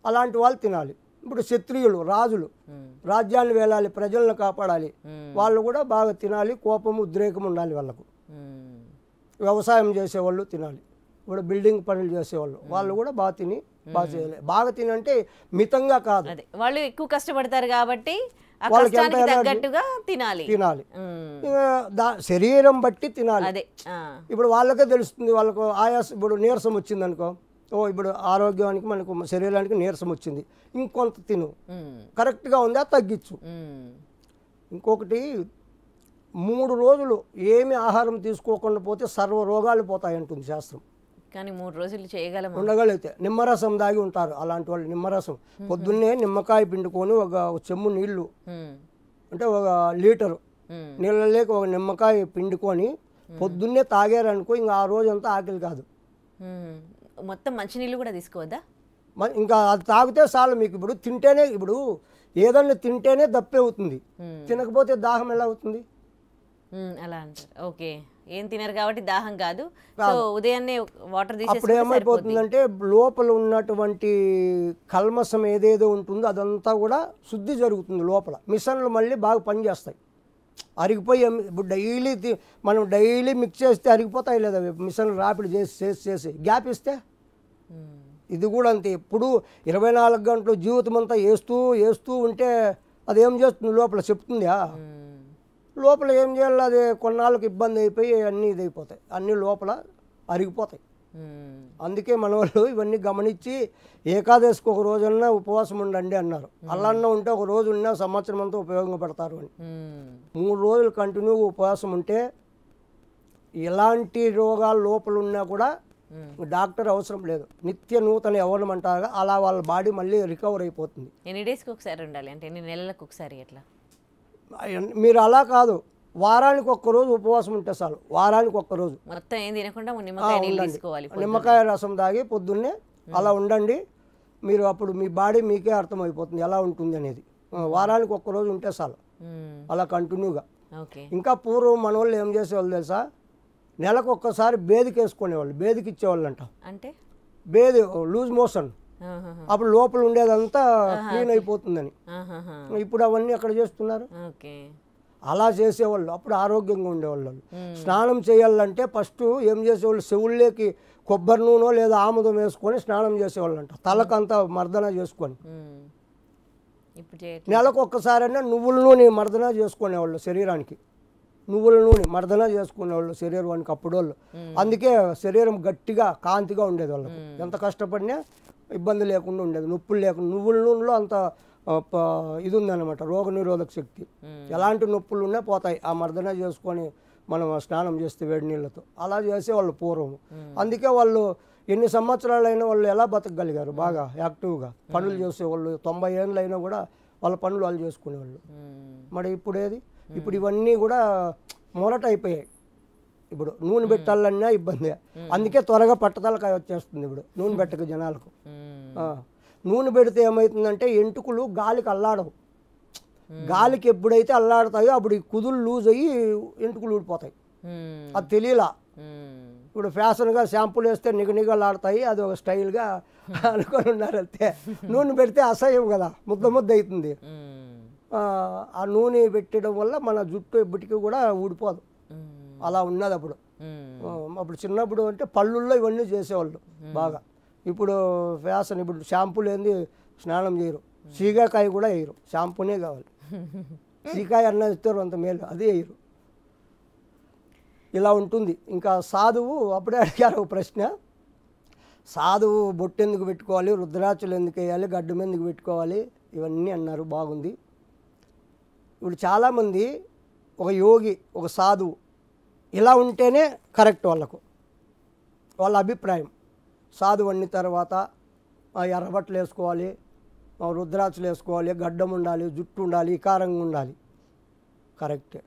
అలాంటి వాళ్ళు తినాలి. ఇప్పుడు క్షత్రియులు, రాజులు రాజ్యాన్ని వేలాలి, ప్రజలను కాపాడాలి, వాళ్ళు కూడా బాగా తినాలి, కోపము ఉద్రేకం ఉండాలి వాళ్ళకు. వ్యవసాయం చేసేవాళ్ళు తినాలి, ఇప్పుడు బిల్డింగ్ పనులు చేసేవాళ్ళు వాళ్ళు కూడా బాగా తిని బాగా చేయాలి. బాగా తినంటే మితంగా కాదు, అదే వాళ్ళు ఎక్కువ కష్టపడతారు కాబట్టి ఆ వాళ్ళకి ఎంత కష్టానికి ఎనర్జీ తగ్గట్టుగా తినాలి. తినాలి. శరీరం బట్టి తినాలి. అదే ఇప్పుడు వాళ్ళకే తెలుస్తుంది, వాళ్ళకు ఆయాసం, ఇప్పుడు నీరసం వచ్చింది అనుకో, ఇప్పుడు ఆరోగ్యానికి మనకు శరీరానికి నీరసం వచ్చింది, ఇంకొంత తిను, కరెక్ట్గా ఉందా తగ్గించు. ఇంకొకటి 3 రోజులు ఏమి ఆహారం తీసుకోకుండా పోతే సర్వ రోగాలు పోతాయి అంటుంది శాస్త్రం. కానీ 3 రోజులు చేయగలమా? ఉండగలిగితే నిమ్మరసం దాగి ఉంటారు అలాంటి వాళ్ళు. నిమ్మరసం పొద్దున్నే నిమ్మకాయ పిండుకొని ఒక చెంబు నీళ్లు, అంటే 1 లీటరు నీళ్ళలోకి 1 నిమ్మకాయ పిండుకొని పొద్దున్నే తాగారనుకో, ఇంకా ఆ రోజంతా ఆకలి కాదు. మొత్తం మంచినీళ్ళు కూడా తీసుకోవద్దా? ఇంకా అది తాగితే చాలు మీకు. ఇప్పుడు తింటేనే, ఇప్పుడు ఏదన్నా తింటేనే దప్పే అవుతుంది, తినకపోతే దాహం ఎలా అవుతుంది? అలా అంటారు. ఓకే, ఏం తినరు కాబట్టి దాహం కాదు. సో ఉదయాన్నే వాటర్ అప్పుడు ఏమైపోతుందంటే లోపల ఉన్నటువంటి కల్మసం ఏదేదో ఉంటుందో అదంతా కూడా శుద్ధి జరుగుతుంది లోపల. మిషన్లు మళ్ళీ బాగా పనిచేస్తాయి. అరిగిపోయి ఇప్పుడు మనం డైలీ మిక్స్ చేస్తే అరిగిపోతాయి లేదా మిషన్లు రాపిడి చేసి గ్యాప్ ఇస్తే ఇది కూడా అంతే. ఎప్పుడు 24 గంటలు జీవితం అంతా వేస్తూ ఉంటే అదేం చేస్తుంది లోపల చెప్తుందా? లోపల ఏం చేయాలి, అది కొన్నాళ్ళకి ఇబ్బంది అయిపోయి అన్నీ ఇదైపోతాయి, అన్నీ లోపల అరిగిపోతాయి. అందుకే మన వాళ్ళు ఇవన్నీ గమనించి ఏకాదశికి 1 రోజన్నా ఉపవాసం ఉండండి అన్నారు. అల్లన్న ఉంటే 1 రోజు ఉన్నా సంవత్సరం అంతా ఉపయోగపడతారు అని. 3 రోజులు కంటిన్యూగా ఉపవాసం ఉంటే ఎలాంటి రోగాలు లోపల ఉన్నా కూడా డాక్టర్ అవసరం లేదు. నిత్య నూతన యవ్వనం అంటారు, అలా వాళ్ళ బాడీ మళ్ళీ రికవర్ అయిపోతుంది. ఎన్ని డేస్కి ఒకసారి ఉండాలి, అంటే ఎన్ని నెలలకు ఒకసారి ఎట్లా? మీరు అలా కాదు, వారానికి 1 రోజు ఉపవాసం ఉంటే చాలు. వారానికి 1 రోజు మొత్తం ఏం తినకుండా నిమ్మకాయ రసం తాగి పొద్దున్నే అలా ఉండండి. మీరు అప్పుడు మీ బాడీ మీకే అర్థమైపోతుంది ఎలా ఉంటుంది అనేది. వారానికి 1 రోజు ఉంటే చాలు అలా కంటిన్యూగా. ఇంకా పూర్వం మన వాళ్ళు ఏం చేసేవాళ్ళు తెలుసా, నెలకు ఒక్కసారి బేదికి వేసుకునేవాళ్ళు, బేదికి ఇచ్చేవాళ్ళు అంట. అంటే బేది లూజ్ మోషన్, అప్పుడు లోపల ఉండేదంతా క్లీన్ అయిపోతుందని. ఇప్పుడు అవన్నీ ఎక్కడ చేస్తున్నారు? అలా చేసేవాళ్ళు, అప్పుడు ఆరోగ్యంగా ఉండేవాళ్ళు. స్నానం చేయాలంటే ఫస్ట్ ఏం చేసేవాళ్ళు, చెవుల్లోకి కొబ్బరి నూనె లేదా ఆముదం వేసుకొని స్నానం చేసేవాళ్ళు అంట, తలకంతా మర్దన చేసుకొని. నెలకు ఒక్కసారైనా నువ్వుల నూనె మర్దన చేసుకునేవాళ్ళు శరీరానికి, నువ్వుల నూనె మర్దన చేసుకునేవాళ్ళు శరీరానికి అప్పుడు వాళ్ళు. అందుకే శరీరం గట్టిగా కాంతిగా ఉండేది వాళ్ళకు. ఎంత కష్టపడినా ఇబ్బంది లేకుండా ఉండేది, నొప్పులు లేకుండా. నువ్వుల నూనెలో అంత ఇది ఉందన్నమాట, రోగ నిరోధక శక్తి. ఎలాంటి నొప్పులు ఉన్నా పోతాయి ఆ మర్దన చేసుకొని మనం స్నానం చేస్తే వేడి నీళ్ళతో. అలా చేసేవాళ్ళు పూర్వం. అందుకే వాళ్ళు ఎన్ని సంవత్సరాలైనా వాళ్ళు ఎలా బతకగలిగారు, బాగా యాక్టివ్గా పనులు చేసేవాళ్ళు. 90 ఏళ్ళు అయినా కూడా వాళ్ళ పనులు వాళ్ళు చేసుకునేవాళ్ళు. మరి ఇప్పుడు ఏది, ఇప్పుడు ఇవన్నీ కూడా మొరట అయిపోయాయి. ఇప్పుడు నూనె పెట్టాలన్నా ఇబ్బంది. అందుకే త్వరగా పట్టతలకాయ వచ్చేస్తుంది ఇప్పుడు నూనె పెట్టక జనాలకు. నూనె పెడితే ఏమవుతుందంటే ఎంటుకలు గాలికి అల్లాడవు. గాలికి ఎప్పుడైతే అల్లాడతాయో అప్పుడు ఈ కుదులు లూజ్ అయ్యి ఎంటుకలు ఊడిపోతాయి. అది తెలియలా. ఇప్పుడు ఫ్యాషన్గా షాంపూలు వేస్తే నిగనిగలాడతాయి, అది ఒక స్టైల్గా అనుకొని ఉన్నారు అంతే. నూనె పెడితే అసహ్యం కదా, ముద్ద అవుతుంది. ఆ నూనె పెట్టడం వల్ల మన జుట్టు ఎప్పటికీ కూడా ఊడిపోదు. అలా ఉన్నది అప్పుడు. అప్పుడు చిన్నప్పుడు అంటే పళ్ళుల్లో ఇవన్నీ చేసేవాళ్ళు బాగా. ఇప్పుడు ఫ్యాషన్, ఇప్పుడు షాంపూలు ఏంది స్నానం చేయరు, సీకాకాయ కూడా వేయరు, షాంపూనే కావాలి. సీకాయ అన్న ఇస్తారు అంత మేలు, అదే వేయరు. ఇలా ఉంటుంది. ఇంకా సాధువు, అప్పుడే అడిగారు ఒక ప్రశ్న, సాధువు బొట్టు ఎందుకు పెట్టుకోవాలి, రుద్రాక్షలు ఎందుకు వేయాలి, గడ్డం ఎందుకు పెట్టుకోవాలి, ఇవన్నీ అన్నారు. బాగుంది. ఇప్పుడు చాలామంది ఒక యోగి, ఒక సాధువు ఇలా ఉంటేనే కరెక్ట్ వాళ్ళ అభిప్రాయం. సాధువు అన్ని తర్వాత ఎర్రబట్టలు వేసుకోవాలి, రుద్రాక్షలు వేసుకోవాలి, గడ్డం ఉండాలి, జుట్టు ఉండాలి, ఇకారంగా ఉండాలి, కరెక్టే.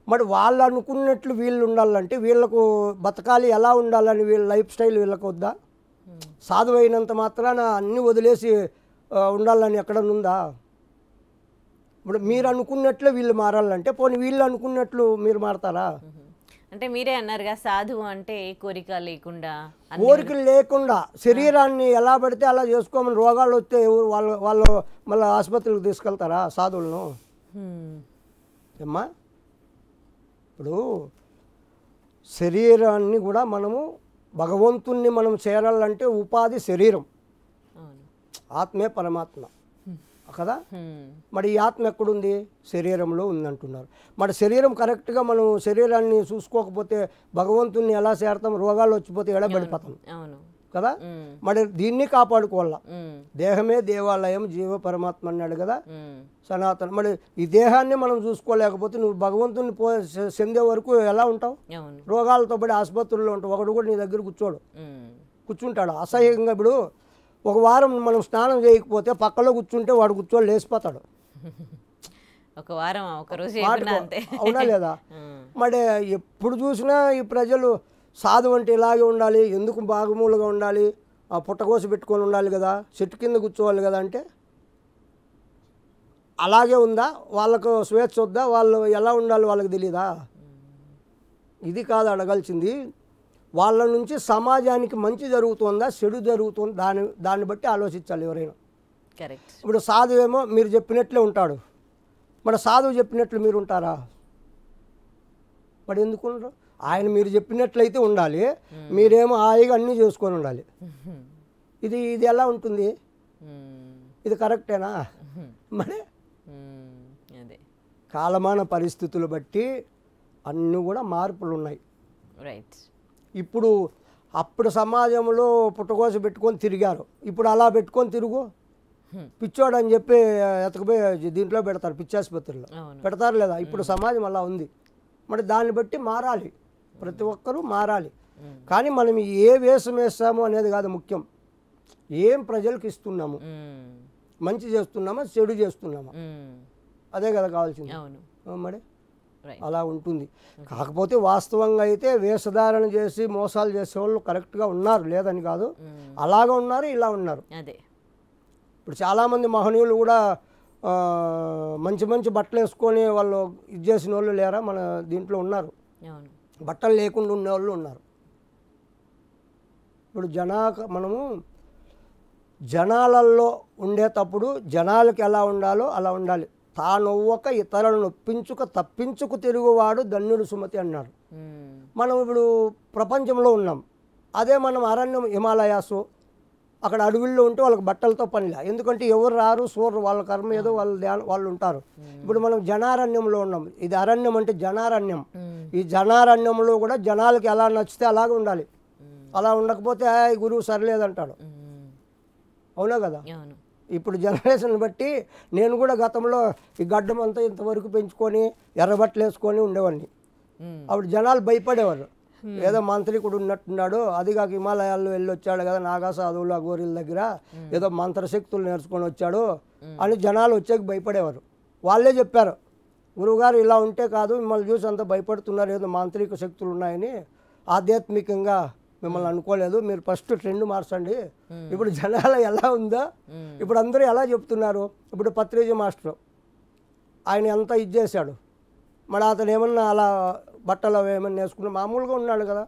మరి వాళ్ళు అనుకున్నట్లు వీళ్ళు ఉండాలంటే వీళ్ళకు బతకాలి, ఎలా ఉండాలని వీళ్ళ లైఫ్ స్టైల్ వీళ్ళకు వద్దా? సాధువు అయినంత మాత్రాన అన్నీ వదిలేసి ఉండాలని ఎక్కడనుందా? ఇప్పుడు మీరు అనుకున్నట్లే వీళ్ళు మారాలంటే పోనీ వీళ్ళు అనుకున్నట్లు మీరు మారతారా? అంటే మీరే అన్నారుగా సాధువు అంటే కోరిక లేకుండా, కోరికలు లేకుండా శరీరాన్ని ఎలా పడితే అలా చేసుకోమని, రోగాలు వస్తే వాళ్ళు మళ్ళీ ఆసుపత్రికి తీసుకెళ్తారా సాధువులను? ఏమ్మా, ఇప్పుడు శరీరాన్ని కూడా మనము భగవంతుణ్ణి మనం చేరాలంటే ఉపాధి శరీరం. ఆత్మే పరమాత్మ కదా. మరి ఈ ఆత్మ ఎక్కడుంది? శరీరంలో ఉందంటున్నారు. మరి శరీరం కరెక్ట్గా మనం శరీరాన్ని చూసుకోకపోతే భగవంతుణ్ణి ఎలా చేరతాం? రోగాలు వచ్చిపోతే ఎలా పడిపోతాం కదా. మరి దీన్ని కాపాడుకోవాలా. దేహమే దేవాలయం, జీవ పరమాత్మ అన్నాడు కదా సనాతన. మరి ఈ దేహాన్ని మనం చూసుకోలేకపోతే నువ్వు భగవంతుని చెందే వరకు ఎలా ఉంటావు? రోగాలతో పడి ఆసుపత్రుల్లో ఉంటావు. ఒకడు కూడా నీ దగ్గర కూర్చుంటాడు అసహ్యంగా. ఇప్పుడు ఒక వారం మనం స్నానం చేయకపోతే పక్కలో కూర్చుంటే వాడు కూర్చొని లేచిపోతాడు. ఒక వారం ఒక రోజు అవునా లేదా? మరి ఎప్పుడు చూసినా ఈ ప్రజలు సాధు అంటే ఇలాగే ఉండాలి, ఎందుకు బాగుమూలుగా ఉండాలి, ఆ పుట్టకోసి పెట్టుకొని ఉండాలి కదా, చెట్టు కింద కూర్చోవాలి కదా అంటే అలాగే ఉందా? వాళ్ళకు స్వేచ్ఛ వద్దా? వాళ్ళు ఎలా ఉండాలి వాళ్ళకి తెలియదా? ఇది కాదు అడగాల్సింది. వాళ్ళ నుంచి సమాజానికి మంచి జరుగుతుందా చెడు జరుగుతుందా దాన్ని బట్టి ఆలోచించాలి ఎవరైనా. ఇప్పుడు సాధువు ఏమో మీరు చెప్పినట్లే ఉంటాడు, మరి సాధువు చెప్పినట్లు మీరు ఉంటారా? మరి ఎందుకు ఉండరు? ఆయన మీరు చెప్పినట్లయితే ఉండాలి, మీరేమో హాయిగా అన్నీ చేసుకొని ఉండాలి. ఇది ఎలా ఉంటుంది? ఇది కరెక్టేనా? మరి కాలమాన పరిస్థితులు బట్టి అన్నీ కూడా మార్పులు ఉన్నాయి. ఇప్పుడు అప్పుడు సమాజంలో పుట్టకోసి పెట్టుకొని తిరిగారు, ఇప్పుడు అలా పెట్టుకొని తిరుగు పిచ్చోడు అని చెప్పి ఎతకపోయి దీంట్లో పెడతారు, పిచ్చాసుపత్రిలో పెడతారు లేదా? ఇప్పుడు సమాజం అలా ఉంది. మరి దాన్ని బట్టి మారాలి, ప్రతి ఒక్కరూ మారాలి. కానీ మనం ఏ వేషం వేస్తాము అనేది కాదు ముఖ్యం, ఏం ప్రజలకు ఇస్తున్నాము, మంచి చేస్తున్నామా చెడు చేస్తున్నామా, అదే కదా కావాల్సింది. మరి అలా ఉంటుంది. కాకపోతే వాస్తవంగా అయితే వేషధారణ చేసి మోసాలు చేసేవాళ్ళు కరెక్ట్గా ఉన్నారు, లేదని కాదు, అలాగా ఉన్నారు, ఇలా ఉన్నారు. ఇప్పుడు చాలామంది మహనీయులు కూడా మంచి మంచి బట్టలు వేసుకొని వాళ్ళు ఇది చేసిన వాళ్ళు లేరా? మన దీంట్లో ఉన్నారు, బట్టలు లేకుండా ఉండేవాళ్ళు ఉన్నారు. ఇప్పుడు మనము జనాలలో ఉండేటప్పుడు జనాలకి ఎలా ఉండాలో అలా ఉండాలి. తానొవ్వక ఇతరులను నొప్పించుక తప్పించుకు తిరుగువాడు ధన్యుడు సుమతి అన్నారు. మనం ఇప్పుడు ప్రపంచంలో ఉన్నాం, అదే మనం అరణ్యం హిమాలయాసు అక్కడ అడవుల్లో ఉంటే వాళ్ళకి బట్టలతో పనిలే, ఎందుకంటే ఎవరు రారు చూడరు, వాళ్ళ కర్మ ఏదో వాళ్ళు ఉంటారు. ఇప్పుడు మనం జనారణ్యంలో ఉన్నాం, ఇది అరణ్యం అంటే జనారణ్యం. ఈ జనారణ్యంలో కూడా జనాలకి ఎలా నచ్చితే అలాగే ఉండాలి, అలా ఉండకపోతే గురువు సరిలేదంటాడు. అవునా కదా? ఇప్పుడు జనరేషన్ బట్టి నేను కూడా గతంలో ఈ గడ్డం అంతా ఇంతవరకు పెంచుకొని ఎర్రబట్టలు వేసుకొని ఉండేవాడిని. అప్పుడు జనాలు భయపడేవారు, ఏదో మంత్రికుడు ఉన్నట్టున్నాడు, అది కాక హిమాలయాల్లో వెళ్ళి వచ్చాడు కదా నాగా సాధువులు ఆ గోరీల దగ్గర ఏదో మంత్రశక్తులు నేర్చుకొని వచ్చాడు అని జనాలు వచ్చాక భయపడేవారు. వాళ్ళే చెప్పారు, గురువుగారు ఇలా ఉంటే కాదు, మిమ్మల్ని చూసి అంత భయపడుతున్నారు, ఏదో మాంత్రిక శక్తులు ఉన్నాయని, ఆధ్యాత్మికంగా మిమ్మల్ని అనుకోలేదు, మీరు ఫస్ట్ ట్రెండ్ మార్చండి. ఇప్పుడు జనాలు ఎలా ఉందో ఇప్పుడు అందరూ ఎలా చెప్తున్నారు. ఇప్పుడు పత్రిజీ మాస్టర్ ఆయన ఎంత ఇది చేశాడు, మరి అతను ఏమన్నా అలా బట్టలు ఏమన్నా వేసుకున్నా మామూలుగా ఉన్నాడు కదా.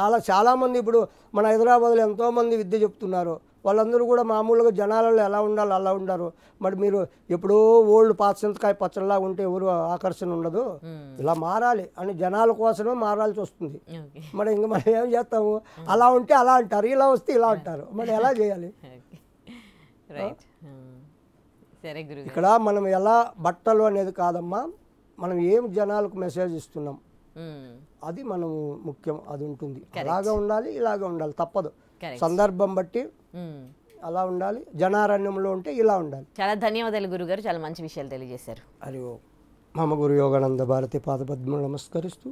అలా చాలామంది ఇప్పుడు మన హైదరాబాద్లో ఎంతోమంది విద్య చెప్తున్నారు, వాళ్ళందరూ కూడా మామూలుగా జనాలలో ఎలా ఉండాలో అలా ఉండారు. మరి మీరు ఎప్పుడో ఓల్డ్ పాచింతకాయ పచ్చడిలా ఉంటే ఎవరు ఆకర్షణ ఉండదు, ఇలా మారాలి అని జనాల కోసమే మారాల్సి వస్తుంది. మరి ఇంక మనం ఏం చేస్తాము, అలా ఉంటే అలా అంటారు, ఇలా వస్తే ఇలా అంటారు, మరి ఎలా చేయాలి? ఇక్కడ మనం ఎలా బట్టలు అనేది కాదమ్మా, మనం ఏం జనాలకు మెసేజ్ ఇస్తున్నాం అది మనము ముఖ్యం, అది ఉంటుంది. అలాగా ఉండాలి, ఇలాగా ఉండాలి, తప్పదు, సందర్భం బట్టి అలా ఉండాలి. జనారణ్యంలో ఉంటే ఇలా ఉండాలి. చాలా ధన్యవాదాలు గురుగారు, చాలా మంచి విషయాలు తెలియజేశారు. హరి ఓం. మమ గురు యోగానంద భారతి పాదపద్మను నమస్కరిస్తూ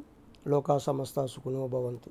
లోకా సమస్త సుఖినో భవంతు.